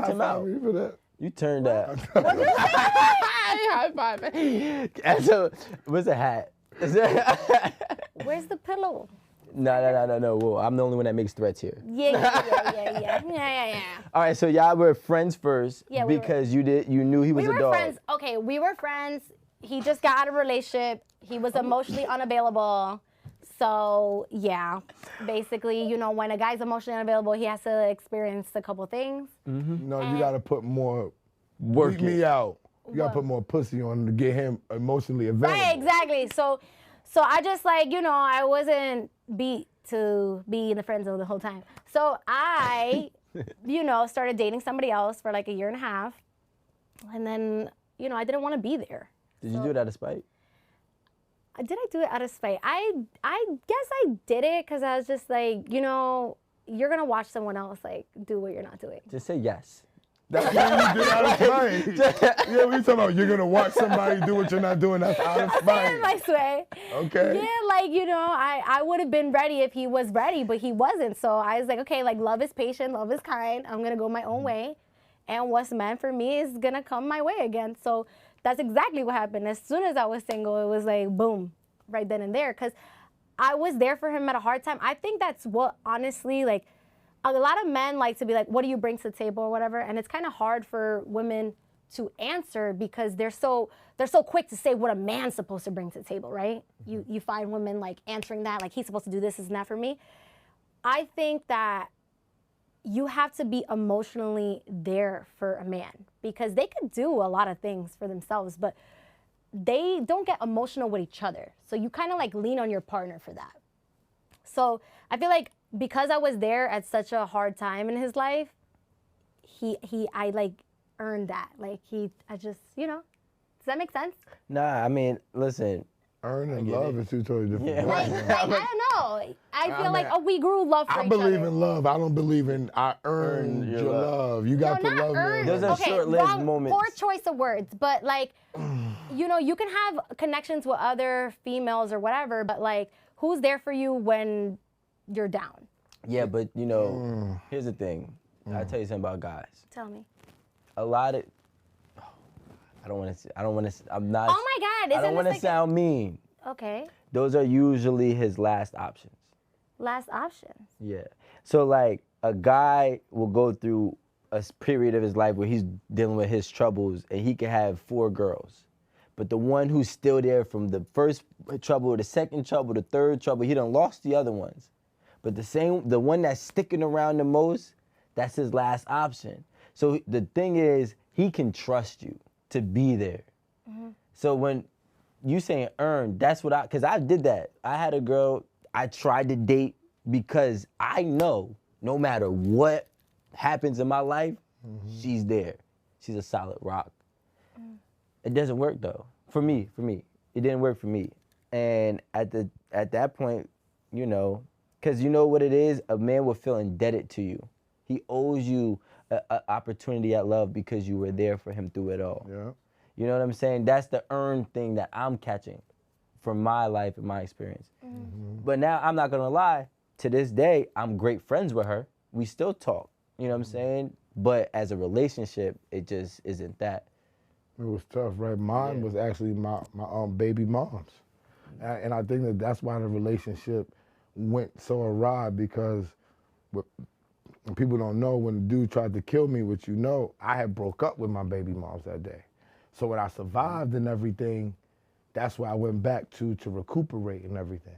him out. For that. You turned out. High five. And so, what's the hat? Where's the pillow? No. Whoa, I'm the only one that makes threats here. Yeah. All right, so y'all were friends first because you knew he was a dog. We were friends. Okay, we were friends. He just got out of a relationship. He was emotionally unavailable. So, yeah, basically, when a guy's emotionally unavailable, he has to experience a couple things. Mm-hmm. No, you got to put more, work me out. You got to put more pussy on him to get him emotionally available. Right, exactly. So I just I wasn't beat to be in the friend zone the whole time. So I, started dating somebody else for like a year and a half. And then, I didn't want to be there. Did you do it out of spite? Did I do it out of spite? I guess I did it because I was just like, you're going to watch someone else do what you're not doing. Just say yes. That's what you did out of spite. Yeah, we talking about you're going to watch somebody do what you're not doing. That's out of spite. My sway. Okay. Yeah, I would have been ready if he was ready, but he wasn't. So I was like, okay, love is patient, love is kind. I'm going to go my own way. And what's meant for me is going to come my way again. So that's exactly what happened. As soon as I was single, it was like, boom, right then and there. Because I was there for him at a hard time. I think that's what, honestly, a lot of men like to be like, what do you bring to the table or whatever? And it's kind of hard for women to answer because they're so quick to say what a man's supposed to bring to the table, right? Mm-hmm. You find women answering that, he's supposed to do this and that for me. I think that you have to be emotionally there for a man because they could do a lot of things for themselves, but they don't get emotional with each other. So you kind of lean on your partner for that. So I feel like because I was there at such a hard time in his life, I earned that. Does that make sense? Nah, I mean, listen. Earn and love is two totally different. Yeah. I don't know. I feel we grew love for each other. I believe in love. I don't believe in I earned your love. You got to love me. Those are short-lived moments. Poor choice of words, but you can have connections with other females or whatever, but who's there for you when you're down? Yeah, but here's the thing. I'll tell you something about guys. Tell me. A lot of I don't want to. I'm not. Oh my God! I don't want to sound mean. Okay. Those are usually his last options. Last options. Yeah. So a guy will go through a period of his life where he's dealing with his troubles, and he can have 4 girls, but the one who's still there from the first trouble, the second trouble, the third trouble, he done lost the other ones, but the one that's sticking around the most, that's his last option. So the thing is, he can trust you to be there. Mm-hmm. So when you saying earn, that's what because I did that. I had a girl I tried to date because I know no matter what happens in my life, she's there. She's a solid rock. Mm. It doesn't work though. For me. It didn't work for me. And at that point, because you know what it is, a man will feel indebted to you. He owes you an opportunity at love because you were there for him through it all. Yeah. You know what I'm saying? That's the earned thing that I'm catching from my life and my experience. Mm-hmm. But now, I'm not gonna lie, to this day, I'm great friends with her. We still talk, you know what I'm saying? But as a relationship, it just isn't that. It was tough, right? Mine was actually my baby mom's. And I think that's why the relationship went so awry because people don't know when the dude tried to kill me, which I had broke up with my baby moms that day. So when I survived and everything, that's where I went back to recuperate and everything.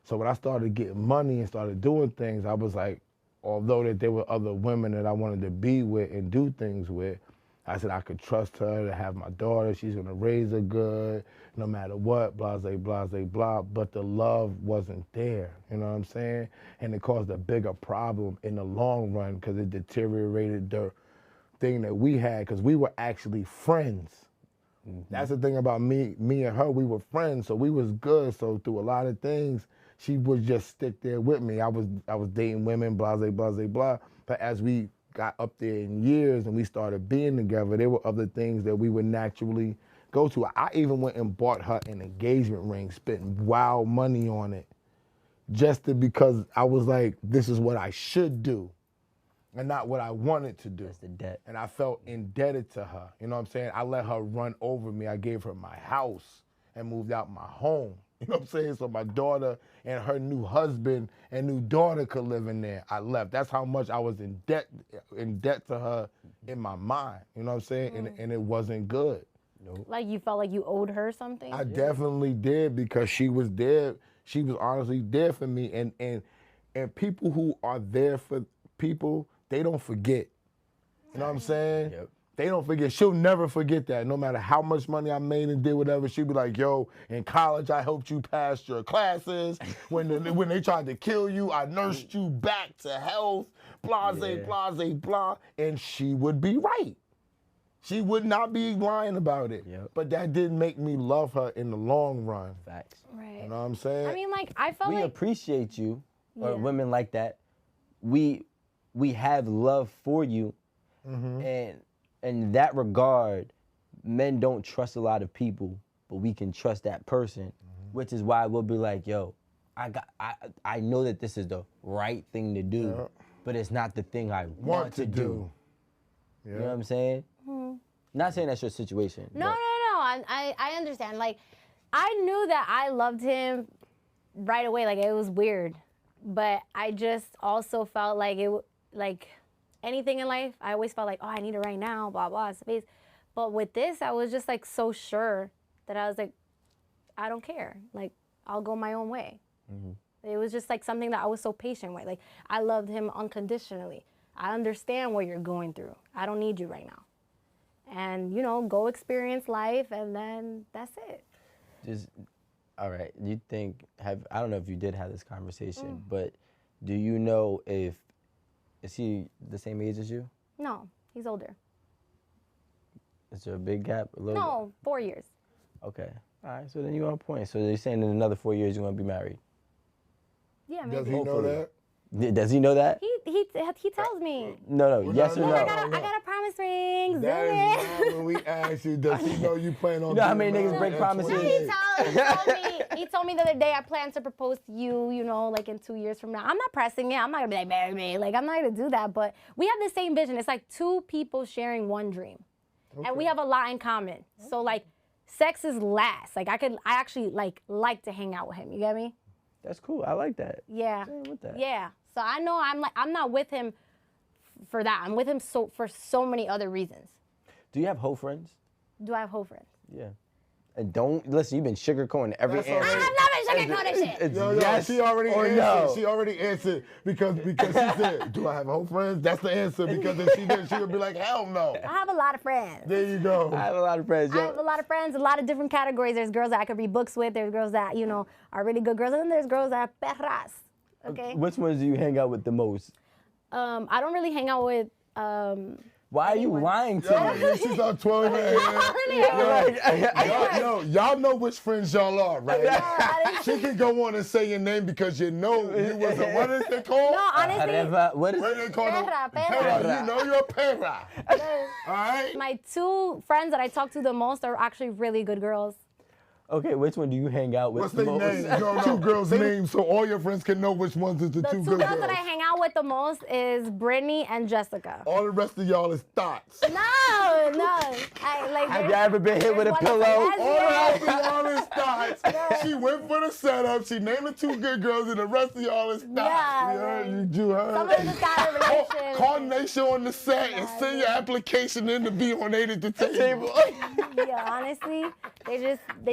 So when I started getting money and started doing things, I was like, although that there were other women that I wanted to be with and do things with, I said I could trust her to have my daughter. She's gonna raise her good, no matter what, blase, blase, blah. But the love wasn't there, you know what I'm saying? And it caused a bigger problem in the long run because it deteriorated the thing that we had because we were actually friends. Mm-hmm. That's the thing about me and her, we were friends, so we was good. So through a lot of things, she would just stick there with me. I was dating women, blase, blase, blah. But as we got up there in years and we started being together, there were other things that we would naturally go to. I even went and bought her an engagement ring, spent wild money on it, because I was like, this is what I should do and not what I wanted to do. That's the debt. And I felt indebted to her. You know what I'm saying? I let her run over me. I gave her my house and moved out my home. You know what I'm saying? So my daughter and her new husband and new daughter could live in there. I left. That's how much I was in debt to her in my mind. You know what I'm saying? And it wasn't good. Nope. Like you felt like you owed her something? I definitely did, because she was there. She was honestly there for me. And people who are there for people, they don't forget. You know what I'm saying? Yep. They don't forget. She'll never forget that. No matter how much money I made and did whatever, she'll be like, yo, in college, I helped you pass your classes. When they tried to kill you, I nursed you back to health, blase, blah. And she would be right. She would not be lying about it. Yep. But that didn't make me love her in the long run. Facts. Right. You know what I'm saying? I mean, like, I felt We like... appreciate you, or Yeah. women like that. We have love for you, and in that regard, men don't trust a lot of people, but we can trust that person, which is why we'll be like, yo, I know that this is the right thing to do, but it's not the thing I want to do. Yeah. You know what I'm saying? Not saying that's your situation. No. but- I understand. Like, I knew that I loved him right away. Like, it was weird. But I just also felt like like anything in life, I always felt like, oh, I need it right now, blah, blah, space. But with this, I was just like so sure that I was like, I don't care. Like, I'll go my own way. It was just like something that I was so patient with. Like, I loved him unconditionally. I understand what you're going through. I don't need you right now. And, you know, go experience life, and then that's it. Just, all right. You think I don't know if you did have this conversation, but do you know is he the same age as you? No, he's older. Is there a big gap? A little No, 4 years. bit? Okay. All right. So then you're on point. So you're saying in another 4 years you're gonna be married? Yeah, Does maybe. he know that? Does he know that? He tells me. No. Yes or not- no? I got a promise ring. That Zoom is it. not when we ask you, does he know you plan on You know how being many niggas married break at promises? 28? He told me the other day I plan to propose to you, you know, like in 2 years from now. I'm not pressing it. I'm not gonna be like, marry me. Like, I'm not gonna do that. But we have the same vision. It's like two people sharing one dream. And we have a lot in common. So like, sex is last. Like, I actually like to hang out with him. You get me? That's cool. I like that. Yeah. Same with that. Yeah. So I know I'm not with him for that. I'm with him for so many other reasons. Do you have hoe friends? Do I have hoe friends? Yeah. And don't listen. You've been sugarcoating every That's answer. all I have not been sugarcoating shit. It's Yo, yes she already or answered. no. She already answered because she said, "Do I have hoe friends?" That's the answer. Because if she did, she would be like, "Hell no." I have a lot of friends. There you go. I have a lot of friends. I Yo. have a lot of friends, a lot of different categories. There's girls that I could read books with. There's girls that, you know, are really good girls. And then there's girls that are perras. Okay? Which ones do you hang out with the most? I don't really hang out with... Why are you lying to me? Yo, she's on 12 y'all know which friends y'all are, right? She can go on and say your name because you know you was a, what is it called? No, honestly, What is What is it called? Perra. Perra. You know you're a perra. All right? my two friends that I talk to the most are actually really good girls. Okay, which one do you hang out with What's the their most? names? No, two girls' names so all your friends can know which ones is the The two two good girls girls. that I hang out with the most is Brittany and Jessica. All the rest of y'all is thoughts. No. Have you ever been hit with a pillow? All the rest of y'all is thoughts. She went for the setup. She named the two good girls, and the rest of y'all is thoughts. Yeah, You do her. Some of them just got a relationship. Call Nation on the set and send your application in to be on 8 at the table. Yeah, honestly, they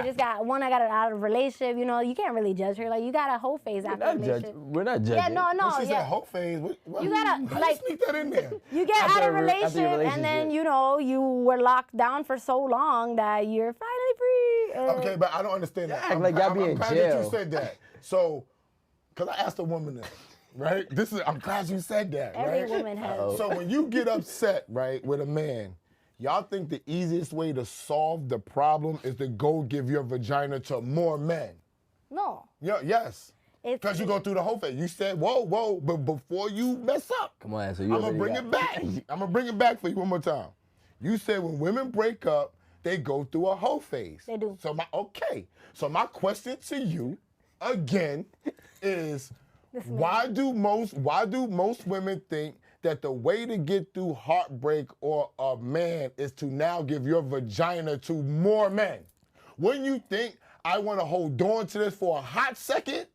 just got one. I got out of relationship. You know, you can't really judge her. Like, you got a whole phase after a relationship. We're not judging. Yeah, no, Well, she said yeah. whole phase. What, You gotta, how like- you sneak that in there? You get After out of a relationship, relationship. and then you know you were locked down for so long that you're finally free. Okay, but I don't understand that. act like y'all be in glad that jail. you said that. So, because I asked a woman this, right? I'm glad you said that, right? Every woman has. So when you get upset, right, with a man, y'all think the easiest way to solve the problem is to go give your vagina to more men. No. Yeah, yes. Because you go through the whole phase. You said, whoa, but before you mess up, Come on, so you I'm going to bring it back. I'm going to bring it back for you one more time. You said when women break up, they go through a whole phase. They do. So my question to you, again, is why do most women think that the way to get through heartbreak or a man is to now give your vagina to more men? Wouldn't you think I want to hold on to this for a hot second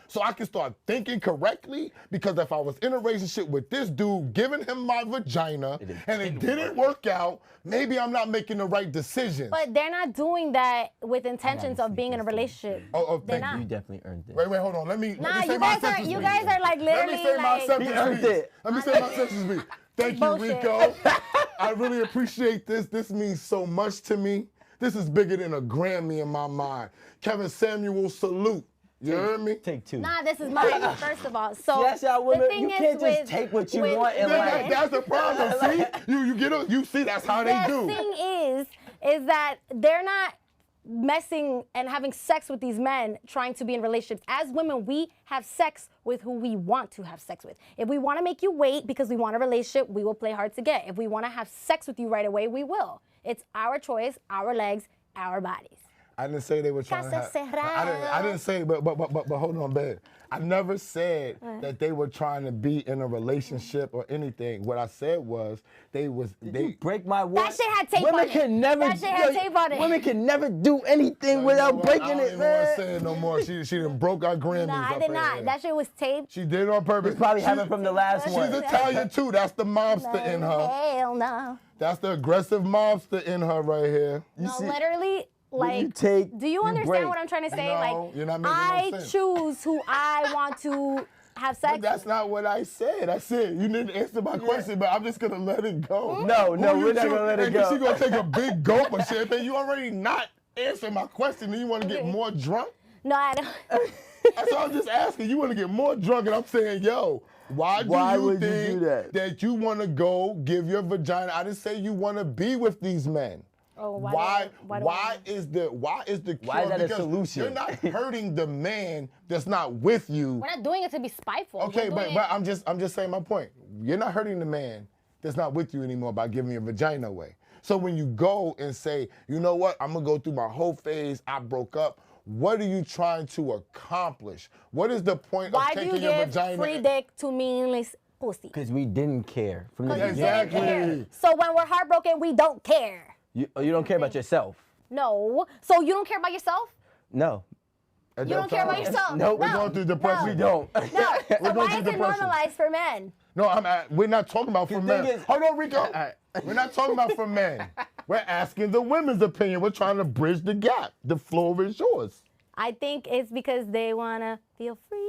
so I can start thinking correctly? Because if I was in a relationship with this dude, giving him my vagina, and it didn't work out, maybe I'm not making the right decisions. But they're not doing that with intentions of being in a relationship. They're not. You definitely earned it. Wait, hold on. Let me say You my guys sentence. are like literally Let me say my like. sentence, please. Let me say my sentence, please. Thank you, Bullshit. Rico. I really appreciate this. This means so much to me. This is bigger than a Grammy in my mind. Kevin Samuel, salute. You heard me? Take two. Nah, this is mine, first of all. So Yes, y'all the women, thing you is can't just with- take what you with want in women- life. That's the problem. See, you see, that's how they do. The thing is that they're not messing and having sex with these men trying to be in relationships. As women, we have sex with who we want to have sex with. If we want to make you wait because we want a relationship, we will play hard to get. If we want to have sex with you right away, we will. It's our choice, our legs, our bodies. I didn't say they were trying to Casa have. cerrada. I didn't say, but hold on, babe. I never said that they were trying to be in a relationship or anything. What I said was they Break my word. That shit had tape on it. Can never. That shit had tape on it. Women can never do anything without breaking I don't it, even want to man. say it no more. She done broke our Grammys. Nah, I up did in not. here. That shit was taped. She did it on purpose. It's probably happened from the last She's one. Italian too. That's the mobster in her. Hell no. That's the aggressive mobster in her right here. You No, see- literally, like, you take, do you you understand break. what I'm trying to say? No, like, you're not making no I sense. choose who I want to have sex But that's not what I said. I said you didn't answer my question, but I'm just gonna let it go. No, Who no, you we're not choose? gonna let it And go. She gonna take a big gulp of champagne. You already not answering my question, and you want to get more drunk? No, I don't. That's what I'm just asking. You want to get more drunk, and I'm saying, yo, why Why do you would you think do that? you want to go give your vagina? I didn't say you want to be with these men. Oh, Why is the cure? Why is that a Because solution? You're not hurting the man that's not with you. We're not doing it to be spiteful. Okay, We're doing but it- I'm just saying my point. You're not hurting the man that's not with you anymore by giving your vagina away. So when you go and say, you know what, I'm gonna go through my whole phase, I broke up. What are you trying to accomplish? What is the point Why of do taking you your give vagina? free dick to meaningless pussy? Because we didn't care from the Because you beginning. didn't Exactly. care. So when we're heartbroken, we don't care. You don't care about yourself. No. So you don't care about yourself? No. At You that don't care about time? yourself? Nope. We're No. going through depression. We don't. No. So going why through is it depression. normalized for men? No, we're not talking about for The men. thing is- Hold on, Rico. We're not talking about for men. We're asking the women's opinion. We're trying to bridge the gap. The floor is yours. I think it's because they want to feel free.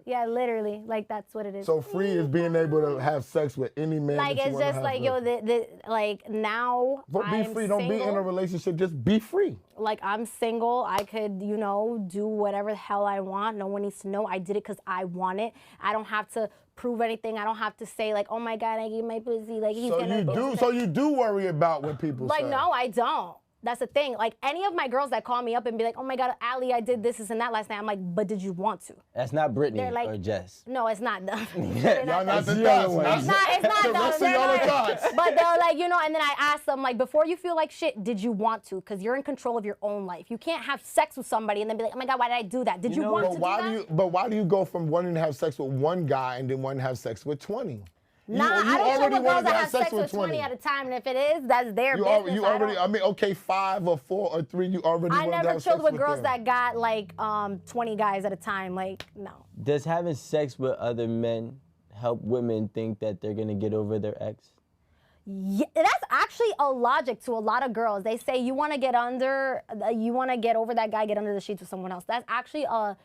Yeah, literally. Like, that's what it is. So free is being able to have sex with any man. like, that you it's wanna just have like, sex yo, like, now But be I'm free. Don't be in single. a relationship. Just be free. Like, I'm single. I could, do whatever the hell I want. No one needs to know. I did it because I want it. I don't have to prove anything. I don't have to say, like, oh my God, I gave my pussy. Like, he's gonna do So you do worry about what people Like, say. no, I don't. That's the thing. Like, any of my girls that call me up and be like, oh my God, Allie, I did this and that last night. I'm like, but did you want to? That's not Brittany They're like- or Jess. No, it's not them. Y'all not the the dots. other one. It's not The them. rest of They're y'all are not. dots. But they're like, and then I ask them, like, before you feel like shit, did you want to? Because you're in control of your own life. You can't have sex with somebody and then be like, oh my God, why did I do that? Did you know, want But to why do do that? you? But why do you go from wanting to have sex with one guy and then wanting to have sex with 20? Nah, you I don't already chill with girls wanted to that have sex with 20 20 at a time, and if it is, that's their You business. already. I mean, okay, 5 or 4 or 3. You already. I wanted to never have chilled sex with girls them. that got like 20 guys at a time. Like, no. Does having sex with other men help women think that they're gonna get over their ex? Yeah, that's actually a logic to a lot of girls. They say you want to get over that guy, get under the sheets with someone else. That's actually a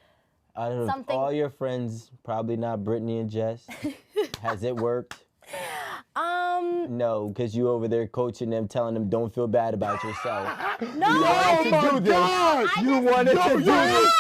Out of Something- all your friends, probably not Brittany and Jess. Has it worked? No, because you over there coaching them, telling them don't feel bad about yourself. No, Oh my God! You wanted to do this.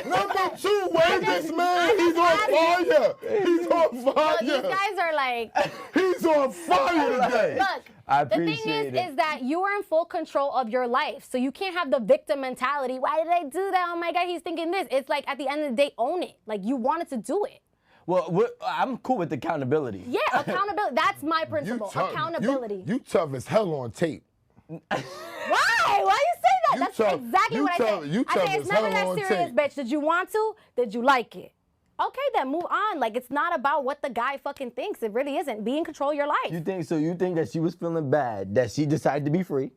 Number two, where's this man? He's on fire. He's on So fire. these guys are like, He's on fire today. look. I The thing appreciate it. is that you are in full control of your life. So you can't have the victim mentality. Why did I do that? Oh my God, he's thinking this. It's like at the end of the day, own it. Like you wanted to do it. Well, I'm cool with accountability. Yeah, accountability. That's my principle. tough. Accountability. You tough as hell on tape. Why? Why you say that? You That's tough- exactly you what tough- I said. you I tough say it's as never hell that on serious, tape. bitch. Did you want to? Did you like it? Okay, then move on. Like it's not about what the guy fucking thinks. It really isn't. Be in control of your life. You think so? You think that she was feeling bad that she decided to be free?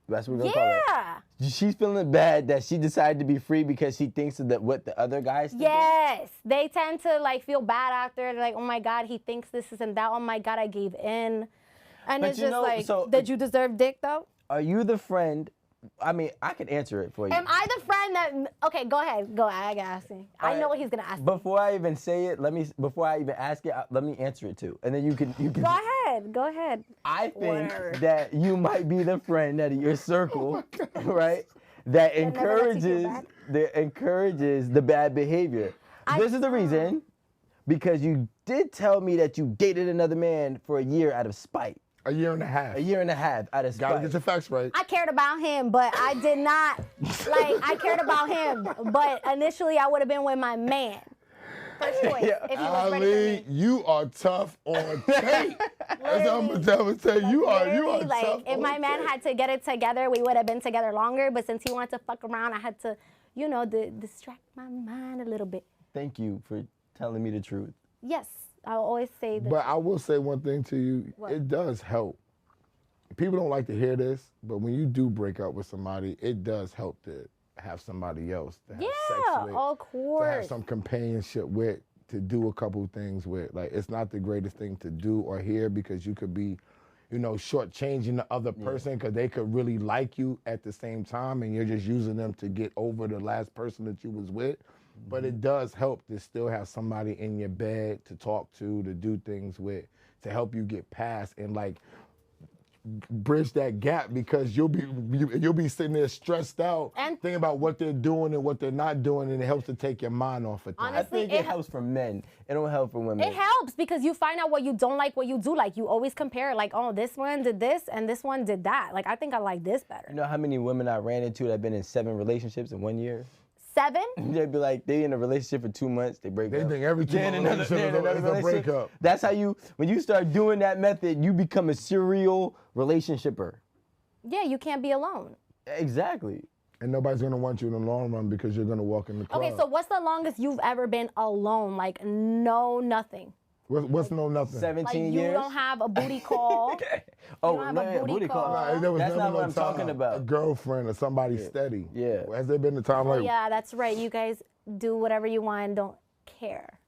That's what we're gonna call it. Yeah. She's feeling bad that she decided to be free because she thinks of what the other guys think. Yes, they tend to like feel bad after. They're like, oh my God, he thinks this and that. Oh my God, I gave in. And But it's you just know, like, so- did you deserve dick though? Are you the friend? I mean, I could answer it for you. Am I the friend that? Okay, go ahead. Go ahead. I gotta ask you. I know what he's gonna ask. Before I even say it, before I even ask it, let me answer it too, and then you can. Go ahead. Go ahead. I think Word. that you might be the friend out of your circle, right? That never lets you feel encourages the bad behavior. This is the reason, because you did tell me that you dated another man for a year out of spite. A year and a half. A year and a half out of spite. Gotta get your facts right. I cared about him, but I did not. I cared about him, but initially I would have been with my man. First choice, if he was ready Ali, for me. you are tough on tape. That's what I'm gonna tell you. You are Literally, tough like if on my man tape. had to get it together, we would have been together longer. But since he wanted to fuck around, I had to, distract my mind a little bit. Thank you for telling me the truth. Yes, I'll always say that. But I will say one thing to you. What? It does help. People don't like to hear this, but when you do break up with somebody, it does help to have somebody else to have sex Yeah, with, of to have course. some companionship with, to do a couple things with. Like it's not the greatest thing to do or hear because you could be, shortchanging the other person because they could really like you at the same time, and you're just using them to get over the last person that you was with. But it does help to still have somebody in your bed to talk to do things with, to help you get past and like bridge that gap, because you'll be sitting there stressed out And- thinking about what they're doing and what they're not doing, and it helps to take your mind off of things. I Honestly, think it helps for men. It don't help for women. It helps because you find out what you don't like, what you do like. You always compare, like, oh, this one did this and this one did that. Like, I think I like this better. You know how many women I ran into that have been in 7 relationships in 1 year? 7? They'd be like, they in a relationship for 2 months, they break They up. think every 2 Then months then is a breakup. That's how when you start doing that method, you become a serial relationshipper. Yeah, you can't be alone. Exactly. And nobody's gonna want you in the long run because you're gonna walk in the club. Okay, so what's the longest you've ever been alone? Like, no, nothing. What's no nothing? 17 Like, you years. don't have a booty call. Oh, don't have no, a yeah, booty booty call. call. Nah, there was That's never not no what I'm time, talking about. A girlfriend or somebody steady. Yeah. Has there been a time Oh, like? yeah, that's right. You guys do whatever you want and don't care.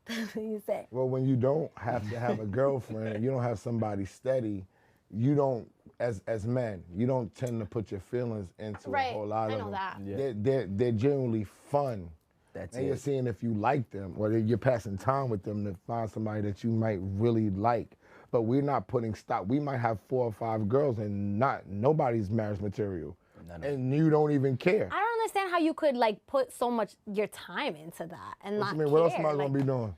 That's what you say. Well, when you don't have to have a girlfriend and you don't have somebody steady, you don't, as men, you don't tend to put your feelings into Right, a whole lot I of know them. that. Yeah. They're generally fun. That's And you're it. seeing if you like them or that you're passing time with them to find somebody that you might really like. But we're not putting stop. We might have 4 or 5 girls and nobody's marriage material. And you don't even care. I don't understand how you could like put so much your time into that and What not you mean? What else care. am I gonna Like- be doing?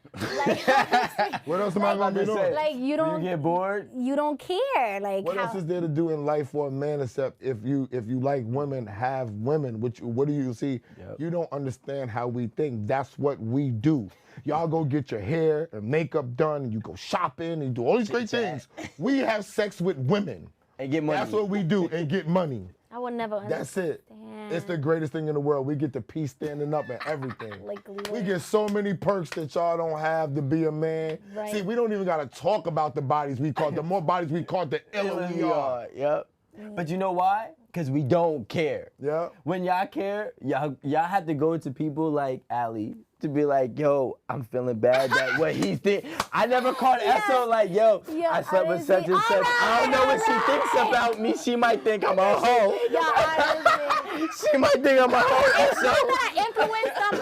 Like, What else am I gonna be doing? like you When don't you get bored, you don't care. Like What how, else is there to do in life for a man except if you like women, have women? What do you see? Yep. You don't understand how we think. That's what we do. Y'all go get your hair and makeup done, and you go shopping and you do all these great things. We have sex with women. and get money. That's what we do and get money. I would never understand. That's it. It's the greatest thing in the world. We get the peace standing up and everything. Like, We get so many perks that y'all don't have to be a man. Right. See, we don't even gotta talk about the bodies we caught. The more bodies we caught, the iller we are. Yep. But you know why? Because we don't care. Yeah. When y'all care, y'all have to go to people like Ali to be like, yo, I'm feeling bad that what he think. I never called Esso like, yo, Yeah, I slept with such and honestly, such. I don't know what she thinks about me. She might think I'm a hoe. Yeah, honestly. She might think I'm a hoe. It's Esso. not that I influenced them.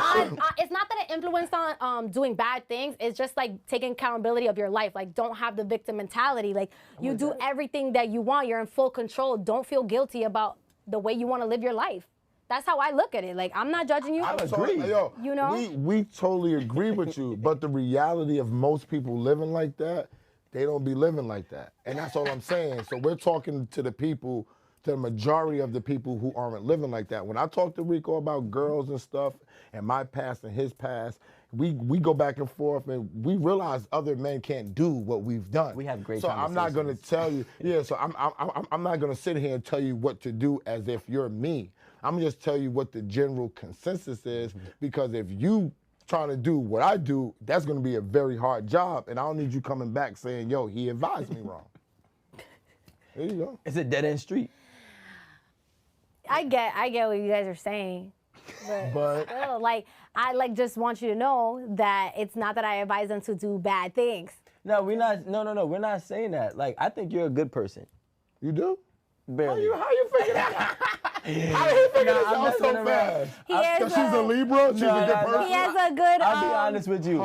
it's not that it influenced on doing bad things. It's just like taking accountability of your life. Like, don't have the victim mentality. Like, you do everything that you want. You're in full control. Don't feel guilty about the way you want to live your life. That's how I look at it. Like, I'm not judging you. I agree. Yo, you know? We totally agree with you, but the reality of most people living like that, they don't be living like that. And that's all I'm saying. So we're talking to the people, to the majority of the people who aren't living like that. When I talk to Rico about girls and stuff, and my past and his past, we go back and forth, and we realize other men can't do what we've done. We have great So I'm not going to tell you, so I'm not going to sit here and tell you what to do as if you're me. I'm gonna just tell you what the general consensus is, because if you trying to do what I do, that's gonna be a very hard job, and I don't need you coming back saying, yo, he advised me wrong. There you go. It's a dead-end street. I get what you guys are saying. But still, like, I just want you to know that it's not that I advise them to do bad things. No, we're not. No. We're not saying that. Like, I think you're a good person. You do? Barely. How you figure that out? How you figure this out so fast? Because she's a Libra? She's a good person? He has a good... I'll be honest with you.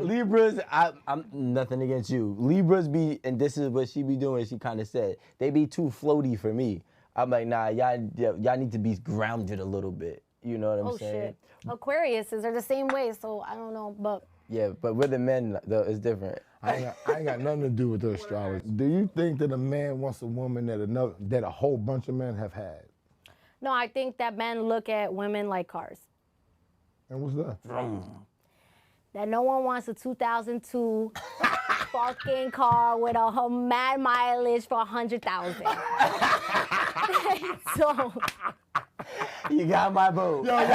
Libras, I'm nothing against you. Libras be, and this is what she be doing, she kind of said, they be too floaty for me. I'm like, nah, y'all need to be grounded a little bit. You know what I'm saying? Shit. Aquariuses are the same way, so I don't know, but... Yeah, but with the men, though, it's different. I ain't got nothing to do with the astrology. Do you think that a man wants a woman that a whole bunch of men have had? No, I think that men look at women like cars. And what's that? That no one wants a 2002 fucking car with a mad mileage for 100,000. So... You got my vote. Yo, I'm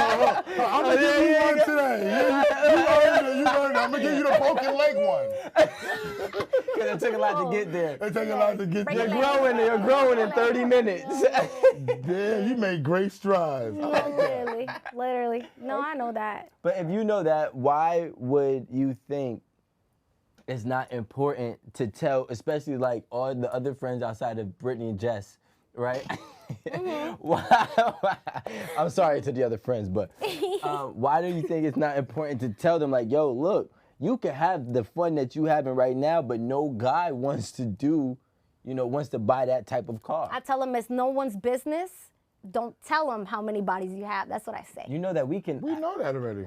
gonna give you one today. You earned it. I'm gonna give you the broken leg one. Because it took a lot to get there. It took a lot to get there. You're growing in 30 minutes. Damn, you made great strides. Literally. No, I know that. But if you know that, why would you think it's not important to tell, especially like all the other friends outside of Brittany and Jess, right? I'm sorry to the other friends, but why do you think it's not important to tell them, like, yo, look, you can have the fun that you having right now, but no guy wants to buy that type of car. I tell them it's no one's business. Don't tell them how many bodies you have. That's what I say. You know that we know that already.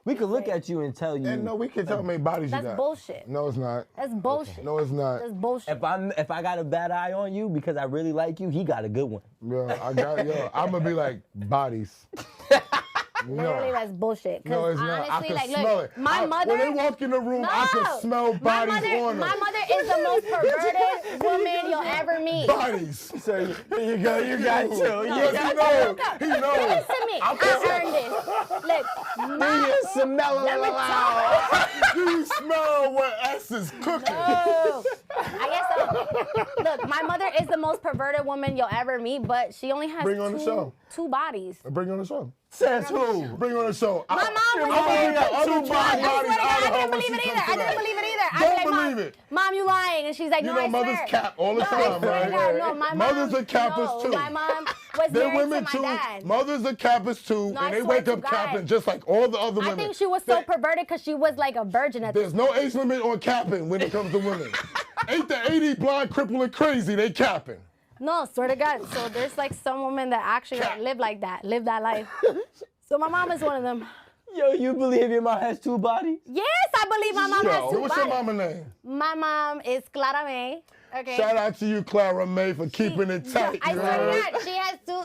We can look at you and tell you. And no, we can tell how many bodies you got. That's bullshit. No, it's not. That's bullshit. Okay. No, it's not. That's bullshit. If I got a bad eye on you because I really like you, he got a good one. I'm gonna be like, bodies. Literally, that's bullshit. No, it's honestly, not. I can like, smell look, it. My mother. When they walk in the room, I can smell bodies on them. My mother is the most perverted woman you'll ever meet. Bodies. So here you go. You got two. He knows. Listen to me. I earned this. Look, Do you smell it? Do you smell what S is cooking? No. I guess so. Look, my mother is the most perverted woman you'll ever meet, but she only has two bodies. Bring her on the show. Says who? Bring her on the show. My mom was I didn't believe it either. Don't believe it. Mom, you lying. And she's like, no, I swear. Mothers cap all the time, right? No, my mom. Mothers are cappers too. My mom was They're married women to my too. dad. Mothers are cappers too, and they wake up capping just like all the other women. I think she was so perverted because she was like a virgin at There's no age limit on capping when it comes to women. 8 to 80, blind, crippled, and crazy, they capping. No, swear to God. So there's like some women that actually live like that, live that life. So my mom is one of them. Yo, you believe your mom has two bodies? Yes, I believe my mom has two bodies. What's your mama's name? My mom is Clara May. Okay. Shout out to you, Clara May, for keeping it tight. I swear to God, she has two,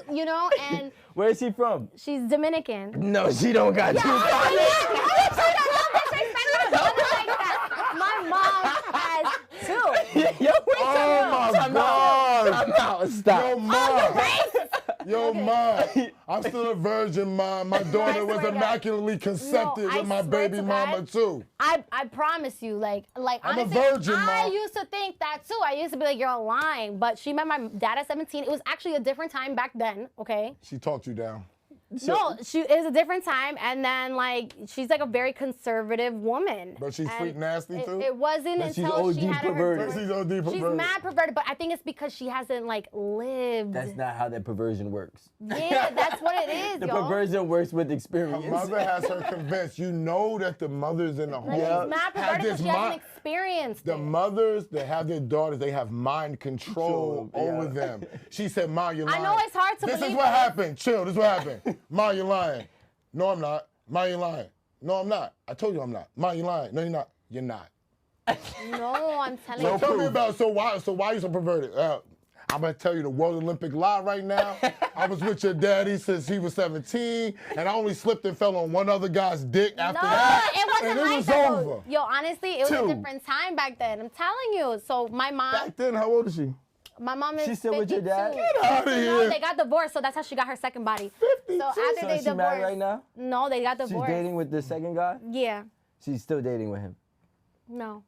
and... Where is she from? She's Dominican. No, she don't got two bodies. My mom has two. Yo, oh my God. Stop. Yo, Mom, I'm still a virgin, Mom. My daughter was immaculately conceived with my baby mama, too. I promise you, like I'm honestly, a virgin, Mom. I used to think that, too. I used to be like, you're lying. But she met my dad at 17. It was actually a different time back then, okay? She talked you down. No, it was a different time, and then like she's like a very conservative woman. But she's freak nasty too? It wasn't But she's until she OD had perverted. her. She's OD perverted. She's mad perverted, but I think it's because she hasn't like lived. That's not how that perversion works. Yeah, that's what it is, The y'all. perversion works with Her experience. mother has her convinced. You know that the mothers in the home Like, she's mad have perverted because this she hasn't mind. experienced The it. mothers that have their daughters, they have mind control over them. She said, Ma, you're lying. I know it's hard to This is believe what this. happened. Chill, this is what happened. Ma, you're lying. No, I'm not. Ma, you're lying. No, I'm not. I told you I'm not. Ma, you're lying. No, you're not. You're not. No, I'm telling So you. tell me about, so why you so perverted? I'm gonna tell you the World Olympic lie right now. I was with your daddy since he was 17, and I only slipped and fell on one other guy's dick after No, that. it wasn't and it like was that. over. Though. Yo, honestly, it was Two. a different time back then. I'm telling you. So my mom, Back then, how old is she? my mom is She's still with your 52. dad? Get out of No, here. they got divorced, so that's how she got her second body. 52. So after So they is she divorced, married right now? no, they got She's divorced. dating with the second guy? Yeah, She's still dating with him. no.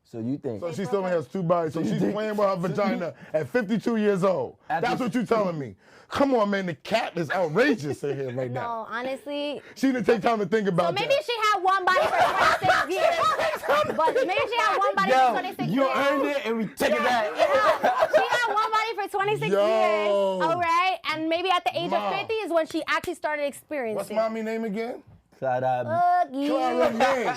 So you think? So she still only has two bodies, so she's playing with her vagina at 52 years old. After- That's what you're telling me. Come on, man, the cat is outrageous in here right now. No, honestly. She didn't take time to think about So maybe that. she had one body for 26 years. But maybe she had one body for 26 you years. earned it and we take it back. She had one body for 26 Yo. years, all right? And maybe at the age Ma. of 50 is when she actually started experiencing. What's mommy name again? Clara, Clara May.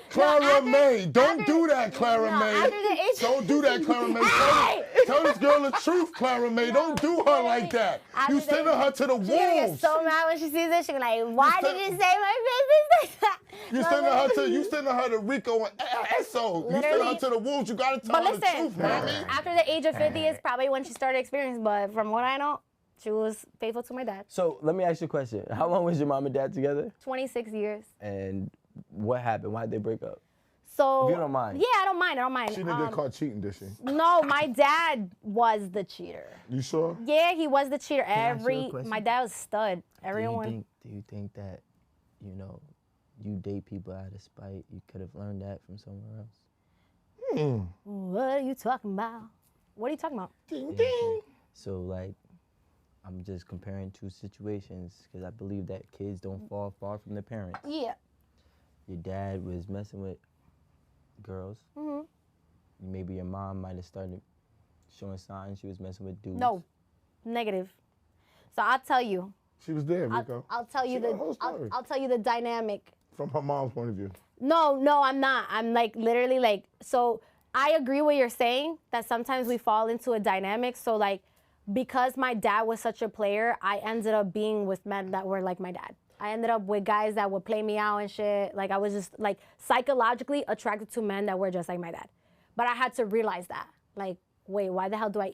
Clara after- May. Don't after- do that, Clara no, May. after the age- Don't do that, Clara May. Hey! Tell this girl the truth, Clara May. Don't do her like that. After You the- sending her to the She's gonna get wolves. so mad when she sees this. She's like, why did you say my business like that? You sending her to Rico and Esso. You sending her Literally. to the wolves. You gotta tell But her the listen, truth, mommy. after the age of 50 is probably when she started experiencing. But from what I know, she was faithful to my dad. So let me ask you a question. How long was your mom and dad together? 26 years. And what happened? Why'd they break up? So If you don't mind. Yeah, I don't mind. I don't mind. She didn't get caught cheating, did she? No, my dad was the cheater. You sure? Yeah, he was the cheater. I ask you a question? My dad was a stud. Everyone. Do you think that, you date people out of spite? You could have learned that from somewhere else. What are you talking about? What are you talking about? Ding, ding. So like, I'm just comparing two situations because I believe that kids don't fall far from their parents. Yeah. Your dad was messing with girls. Maybe your mom might have started showing signs she was messing with dudes. No. Negative. So I'll tell you. She was there, Rico. I'll tell you She got a whole story. I'll tell you the dynamic. From her mom's point of view. No, I'm not. I'm like literally like, so I agree what you're saying that sometimes we fall into a dynamic. So like, because my dad was such a player, I ended up being with men that were like my dad. I ended up with guys that would play me out and shit. Like I was just like psychologically attracted to men that were just like my dad. But I had to realize that. Like, wait, why the hell do I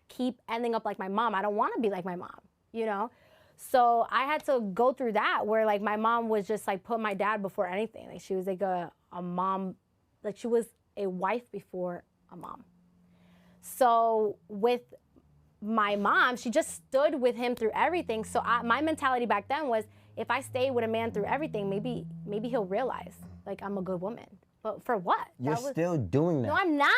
keep ending up like my mom? I don't want to be like my mom, you know? So I had to go through that where like my mom was just like put my dad before anything. Like she was like a mom, like she was a wife before a mom. So with my mom, she just stood with him through everything. So my mentality back then was, if I stay with a man through everything, maybe he'll realize like I'm a good woman. But for what? You're still doing that. No, I'm not.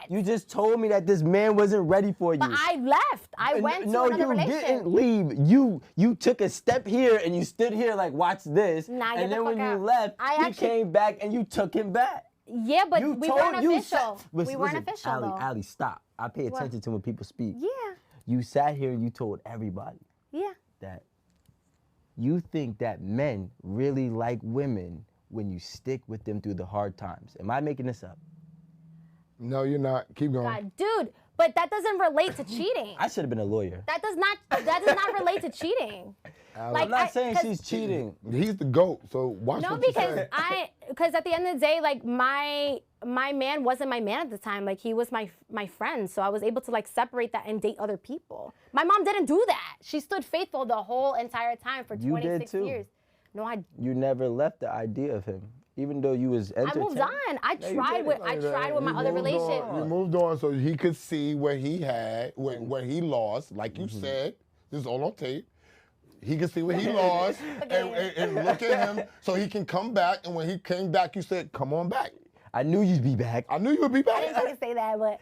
You just told me that this man wasn't ready for you. But I left. I went to another you relationship. didn't leave. You took a step here and you stood here like, watch this. Nah, get and the then when fuck you out. left, I you actually- came back and you took him back. Yeah, but You we told- weren't you official. sat- We listen, weren't listen, official Allie, though. Allie, stop. I pay attention to when people speak. Yeah, You sat here and you told everybody yeah. that you think that men really like women when you stick with them through the hard times. Am I making this up? No, you're not. Keep going. God, dude, but that doesn't relate to cheating. I should have been a lawyer. That does not relate to cheating. Alex, I'm not saying 'cause- she's cheating. He's the GOAT, so watch No, what you because say. because at the end of the day, like my man wasn't my man at the time. Like he was my friend, so I was able to like separate that and date other people. My mom didn't do that. She stood faithful the whole entire time for You did 26 too. years. No, You never left the idea of him, even though you was I entertained. moved on. I No, you tried didn't. with my other relationship. We moved on so he could see what he had, what he lost. Like you said, this is all on tape. He could see what he lost and look at him so he can come back. And when he came back, you said, come on back. I knew you'd be back. I knew you would be I didn't back. fucking say that, but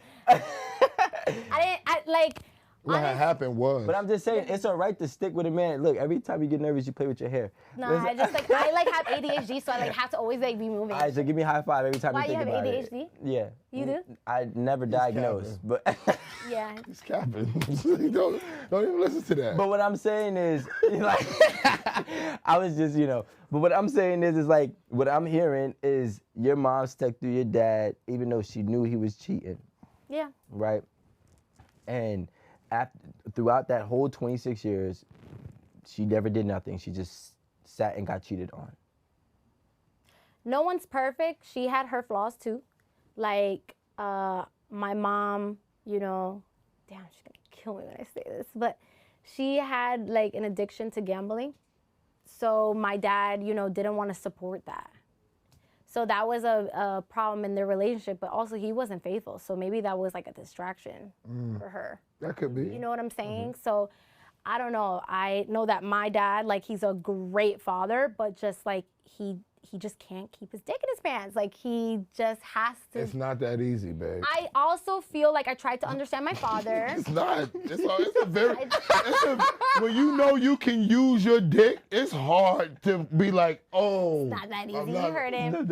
What had happened was. But I'm just saying, it's all right to stick with a man. Look, every time you get nervous, you play with your hair. No, I just like I have ADHD, so I like have to always like be moving. All right, so give me a high five every time Why you think about it. you have ADHD? Yeah. You do? I never diagnosed, but Yeah. He's capping. don't even listen to that. but what I'm saying is, like, I was just, but what I'm saying is like, what I'm hearing is your mom stuck through your dad, even though she knew he was cheating. Yeah. Right? And throughout that whole 26 years, she never did nothing. She just sat and got cheated on. No one's perfect. She had her flaws too. Like, my mom, damn, she's gonna kill me when I say this, but she had like an addiction to gambling. So my dad, didn't want to support that. So that was a problem in their relationship, but also he wasn't faithful. So maybe that was like a distraction for her. That could be. You know what I'm saying? So I don't know. I know that my dad, like, he's a great father, but just like he just can't keep his dick in his pants. Like, he just has to. It's not that easy, babe. I also feel like I tried to understand my father. It's not. It's a very. When you know you can use your dick, it's hard to be like, oh. It's not that easy. You heard him.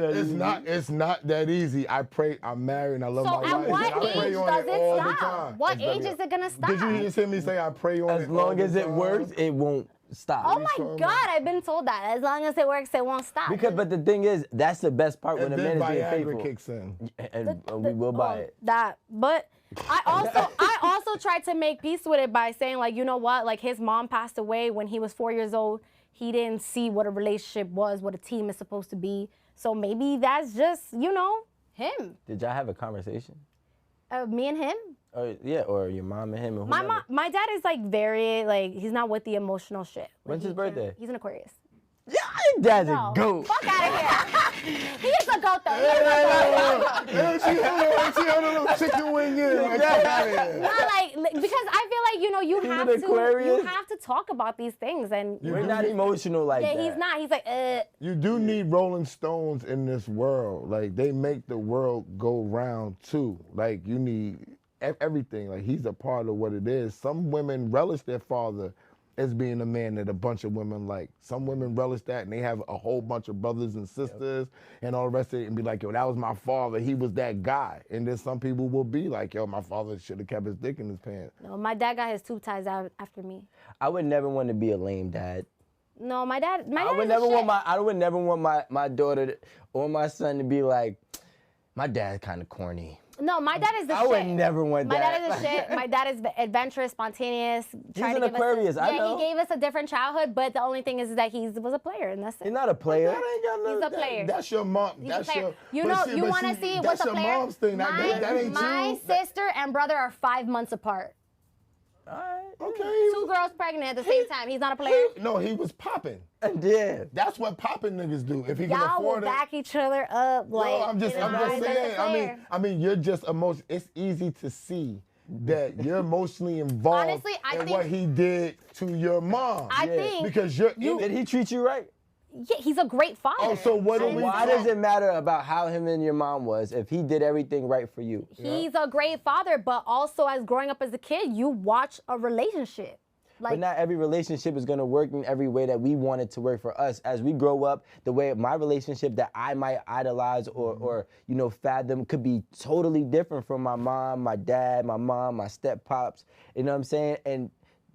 It's not that easy. I'm married and I love my wife. So at what I pray age on does it all it the stop? time. What age is it gonna stop? Did you just hear me say I pray on it? As long as it works, it won't stop. Oh my God, I've been told that. As long as it works, it won't stop. But the thing is, that's the best part when And a man then is being Viagra faithful. kicks in. And we will buy it. But I also tried to make peace with it by saying, like, you know what? Like, his mom passed away when he was 4 years old. He didn't see what a relationship was, what a team is supposed to be. So maybe that's just, him. Did y'all have a conversation? Me and him? Or your mom and him and My dad is like very, like, he's not with the emotional shit. When's his birthday? He's an Aquarius. Yeah, your dad's No, a goat. fuck out of here. He is a goat though. He is a goat. She had a little chicken wing in. Like, get out of here. Not like, because I feel like, you have to talk about these things, and We're not emotional like that. yeah, he's not. He's like, You do need Rolling Stones in this world. Like, they make the world go round too. Like, you need everything. Like, he's a part of what it is. Some women relish their father as being a man that a bunch of women like. Some women relish that, and they have a whole bunch of brothers and sisters and all the rest of it, and be like, yo, that was my father. He was that guy. And then some people will be like, yo, my father should have kept his dick in his pants. No, my dad got his tube ties out after me. I would never want to be a lame dad. No, my dad. I would never want my daughter or my son to be like, my dad's kind of corny. No, my dad is the shit. I would never want my that. My dad is the shit. My dad is adventurous, spontaneous. He's an Aquarius, I know. He gave us a different childhood, but the only thing is that he was a player, and that's it. He's not a player. He's a player. That's your mom. He's That's a player. your. You want to see what's a player? That's your mom's thing. That ain't my you. sister and brother are 5 months apart. All right. Okay. 2 girls pregnant at the same time. He's not a player. No, he was popping. Yeah. That's what popping niggas do. If he can Y'all will afford it. back each other up. Like, No, I'm just saying. I mean, you're just emotional. It's easy to see that you're emotionally involved Honestly, I in think what he did to your mom. I think because Did he treat you right? yeah, he's a great father. Oh, so what do we? Why does it matter about how him and your mom was if he did everything right for you? He's a great father, but also as growing up as a kid, you watch a relationship. Like, But not every relationship is gonna work in every way that we want it to work for us. As we grow up, the way my relationship that I might idolize or fathom could be totally different from my mom, my dad, my mom, my step pops. You know what I'm saying? And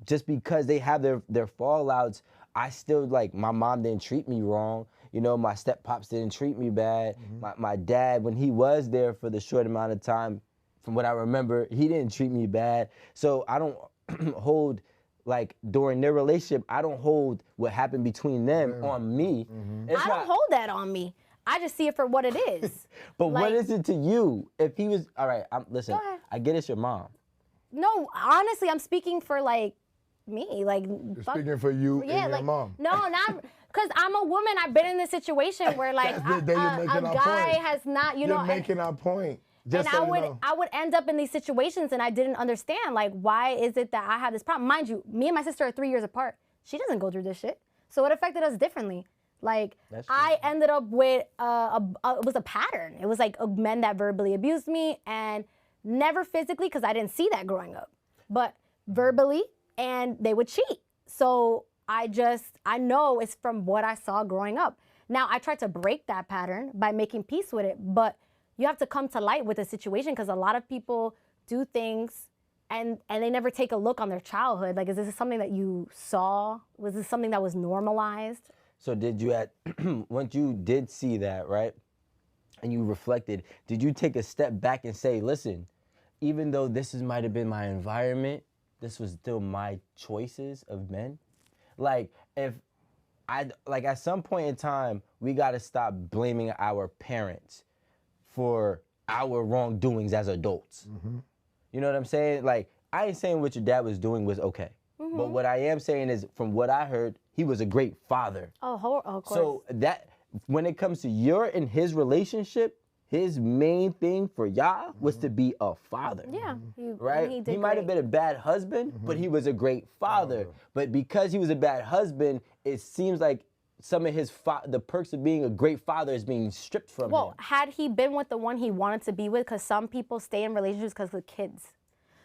just because they have their fallouts, I still, like, my mom didn't treat me wrong. My step pops didn't treat me bad. My dad, when he was there for the short amount of time, from what I remember, he didn't treat me bad. So I don't hold, like, during their relationship, I don't hold what happened between them on me. I don't hold that on me. I just see it for what it is. But what is it to you? If he was, all right, listen, Go ahead. I get it's your mom. No, honestly, I'm speaking for, like, me. Like, You're speaking for you and your mom. No, not because I'm a woman. I've been in this situation where, like, a guy has not, You're making our point. Just and I would end up in these situations, and I didn't understand, like, why is it that I have this problem? Mind you, me and my sister are 3 years apart. She doesn't go through this shit, so it affected us differently. Like, I ended up with it was a pattern. It was like men that verbally abused me, and never physically, because I didn't see that growing up. But verbally, and they would cheat. So I know it's from what I saw growing up. Now, I tried to break that pattern by making peace with it, but you have to come to light with the situation because a lot of people do things and they never take a look on their childhood. Like, is this something that you saw? Was this something that was normalized? So did you once you did see that, right, and you reflected, did you take a step back and say, listen, even though this might have been my environment, this was still my choices of men? Like, at some point in time, we got to stop blaming our parents for our wrongdoings as adults. Mm-hmm. You know what I'm saying? Like, I ain't saying what your dad was doing was okay. Mm-hmm. But what I am saying is, from what I heard, he was a great father. Oh, of course. So that, when it comes to your and his relationship, his main thing for y'all was to be a father. Yeah. Right? He might have been a bad husband, but he was a great father. But because he was a bad husband, it seems like some of his the perks of being a great father is being stripped from him. Well, had he been with the one he wanted to be with, because some people stay in relationships because of kids.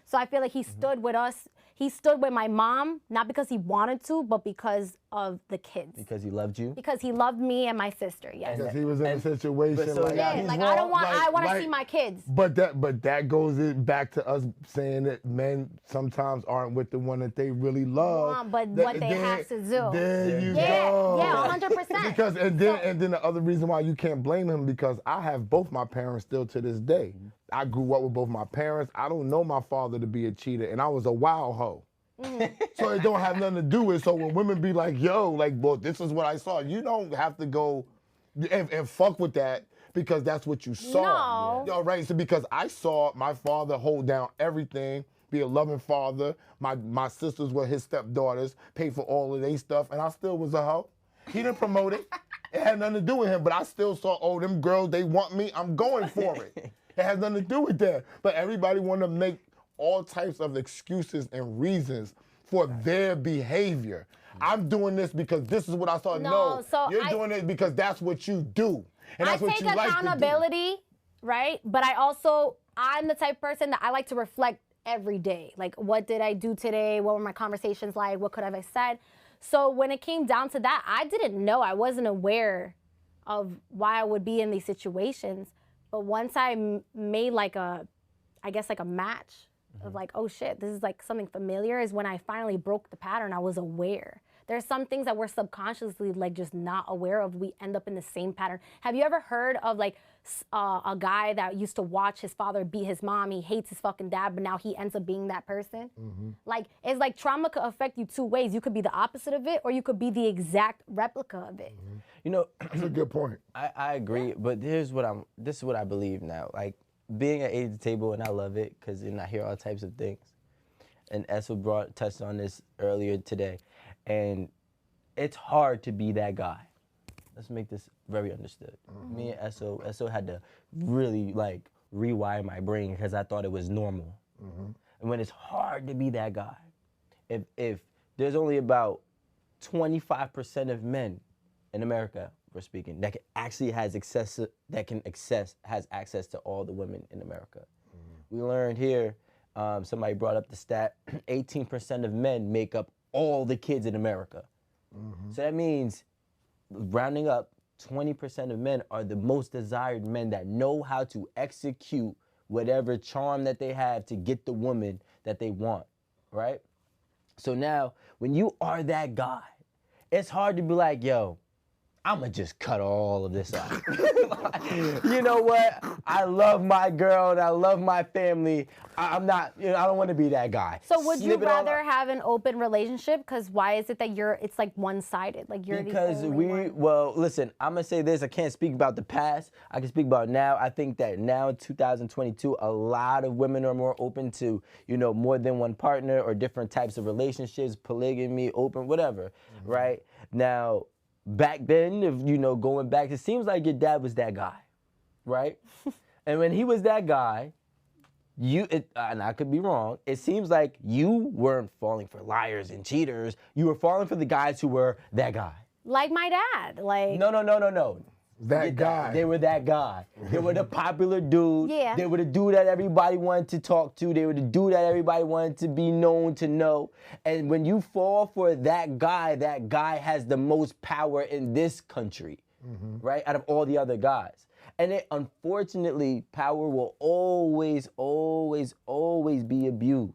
So I feel like he stood with us. He stood with my mom, not because he wanted to, but because of the kids. Because he loved you? Because he loved me and my sister, yes. Because he was in a situation so like now Yeah, he's like wrong, I want to see my kids. But that goes back to us saying that men sometimes aren't with the one that they really love. But what they have to do. There you Yeah, go. yeah, 100%. Because and then the other reason why you can't blame him, because I have both my parents still to this day. I grew up with both my parents. I don't know my father to be a cheater, and I was a wild hoe. So it don't have nothing to do with. So when women be like, yo, like, well, this is what I saw, you don't have to go and fuck with that because that's what you saw. No. Yo, right? So because I saw my father hold down everything, be a loving father. My sisters were his stepdaughters, pay for all of their stuff, and I still was a hoe. He didn't promote it. It had nothing to do with him, but I still saw, oh, them girls, they want me, I'm going for it. It has nothing to do with that. But everybody want to make all types of excuses and reasons for their behavior. I'm doing this because this is what I saw. No, so you're doing it because that's what you do. And that's what you like to do. I take accountability, right? But I'm the type of person that I like to reflect every day. Like, what did I do today? What were my conversations like? What could I have said? So when it came down to that, I didn't know. I wasn't aware of why I would be in these situations. But once I made like a match of like, oh shit, this is like something familiar, is when I finally broke the pattern. I was aware. There's some things that we're subconsciously like just not aware of. We end up in the same pattern. Have you ever heard of like a guy that used to watch his father beat his mom? He hates his fucking dad, but now he ends up being that person. Like, it's like trauma could affect you two ways. You could be the opposite of it, or you could be the exact replica of it. You know, That's a good point. I agree, but this is what I believe now. Like, being at D8te Table, and I love it because I hear all types of things. And Esso touched on this earlier today. And it's hard to be that guy. Let's make this very understood. Me and Esso had to really like rewire my brain because I thought it was normal. And when it's hard to be that guy, if there's only about 25% of men in America, we're speaking, that can actually has access to all the women in America. We learned here, somebody brought up the stat, 18% of men make up all the kids in America. So that means, rounding up, 20% of men are the most desired men that know how to execute whatever charm that they have to get the woman that they want, right? So now, when you are that guy, it's hard to be like, yo, I'ma just cut all of this out. You know what? I love my girl and I love my family. I'm not, I don't want to be that guy. So would you rather have an open relationship? Because why is it that it's like one-sided? Like you're because the only one? Well, listen, I'm gonna say this. I can't speak about the past. I can speak about now. I think that now in 2022, a lot of women are more open to, more than one partner or different types of relationships, polygamy, open, whatever, right? Now, back then, if going back, it seems like your dad was that guy, right? And when he was that guy, and I could be wrong, it seems like you weren't falling for liars and cheaters. You were falling for the guys who were that guy. Like my dad, like. No. That guy. They were that guy. They were the popular dude. Yeah. They were the dude that everybody wanted to talk to. They were the dude that everybody wanted to be known to know. And when you fall for that guy has the most power in this country, right? Out of all the other guys. And unfortunately, power will always, always, always be abused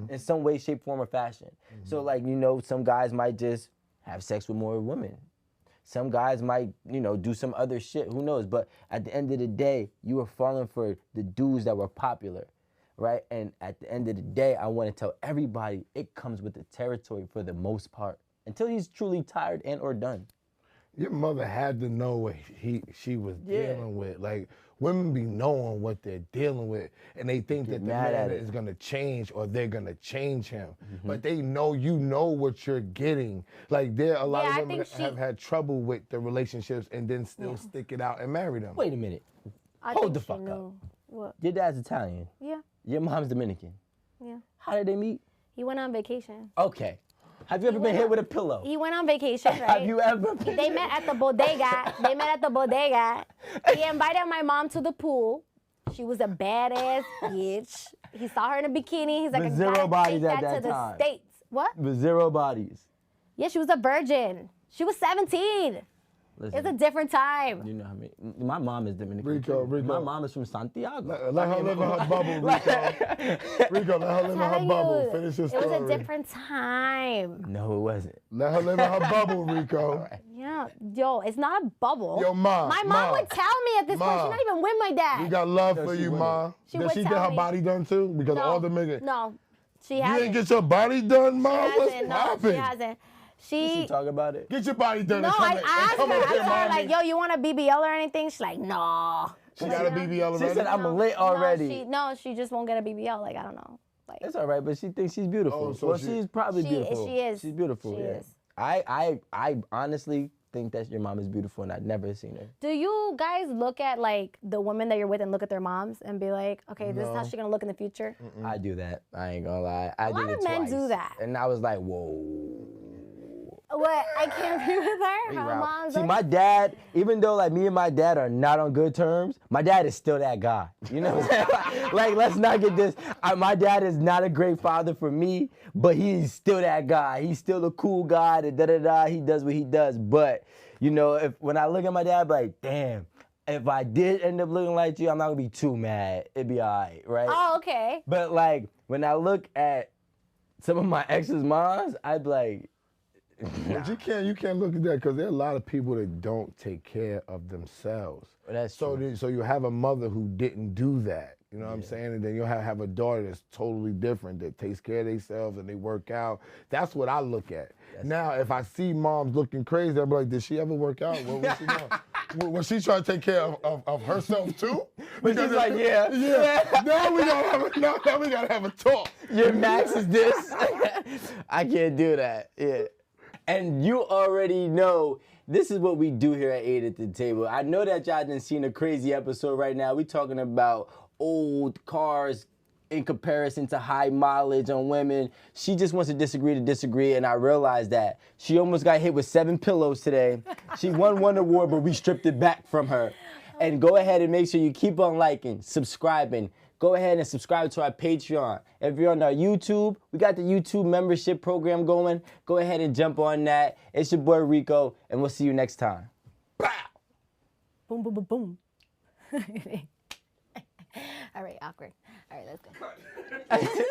in some way, shape, form, or fashion. So like, you know, some guys might just have sex with more women. Some guys might, you know, do some other shit, who knows? But at the end of the day, you were falling for the dudes that were popular, right? And at the end of the day, I want to tell everybody it comes with the territory for the most part until he's truly tired and or done. Your mother had to know what she was dealing with. Like, women be knowing what they're dealing with, and they think that the man is gonna change or they're gonna change him. But they know you know what you're getting. Like, there are a lot of women that have had trouble with the relationships and then still stick it out and marry them. Wait a minute. I Hold think the she fuck knew. up. What? Your dad's Italian. Yeah. Your mom's Dominican. Yeah. How did they meet? He went on vacation. Okay. Have you ever been hit with a pillow? He went on vacation, right? Have you ever been They met at the bodega. He invited my mom to the pool. She was a badass bitch. He saw her in a bikini. He's like, With I zero gotta bodies take at that that to the time. States. What? With 0 bodies? Yeah, she was a virgin. She was 17. Listen, It's a different time. you know how many? My mom is Dominican. Rico. My mom is from Santiago. Let her live in her bubble, Rico. Rico, let her live in her Telling bubble. you, Finish your it story. was a different time. No, it wasn't. Let her live in her bubble, Rico. Yeah, yo, it's not a bubble. Yo, Ma. My mom would tell me at this point. Ma. She's not even with my dad. We got love No, for she you, wouldn't. Ma. She Did would she get tell her me. body done too? Because all the niggas. No, she You hasn't. didn't get your body done, Ma? She What's hasn't. No, poppin'? she hasn't. Did she talk about it? Get your body done. No, and come I and asked her. come I over told here, her, mommy. like, yo, you want a BBL or anything? She's like, no. She got a BBL already? She said, I'm lit already. No, she just won't get a BBL. Like, I don't know. Like, It's all right, but she thinks she's beautiful. Oh, so well, she- she's probably beautiful. She is. She's beautiful. She yeah. is. I honestly think that your mom is beautiful, and I've never seen her. do you guys look at, like, the women that you're with and look at their moms and be like, okay, this is how No. she's going to look in the future? I do that. I ain't gonna lie. I A lot did it of men twice. do that. And I was like, whoa. What? I can't be with her? Her Wow. mom's See, like, my dad, even though like me and my dad are not on good terms, my dad is still that guy. You know what I'm saying? Like, let's not get this. My dad is not a great father for me, but he's still that guy. He's still a cool guy. He does what he does. But you know, when I look at my dad, I'm like, damn. If I did end up looking like you, I'm not gonna be too mad. It'd be all right? oh, okay. But like when I look at some of my ex's moms, I'd be like, But you can't look at that because there are a lot of people that don't take care of themselves. Well, that's so true. so you have a mother who didn't do that. You know what I'm saying? And then you'll have a daughter that's totally different that takes care of themselves and they work out. That's what I look at. Now, if I see moms looking crazy, I'll be like, did she ever work out? What was she doing? Was she trying to take care of herself too? But she's like, yeah. Yeah. Now we gotta have a talk. Your max is this. I can't do that. Yeah. And you already know this is what we do here at 8 at the Table. I know that y'all done seen a crazy episode right now. We talking about old cars in comparison to high mileage on women. She just wants to disagree, and I realized that. She almost got hit with 7 pillows today. She won one award, but we stripped it back from her. And go ahead and make sure you keep on liking, subscribing. Go ahead and subscribe to our Patreon. If you're on our YouTube, we got the YouTube membership program going. Go ahead and jump on that. It's your boy Rico, and we'll see you next time. Bow. Boom, boom, boom, boom. All right, awkward. All right, let's go.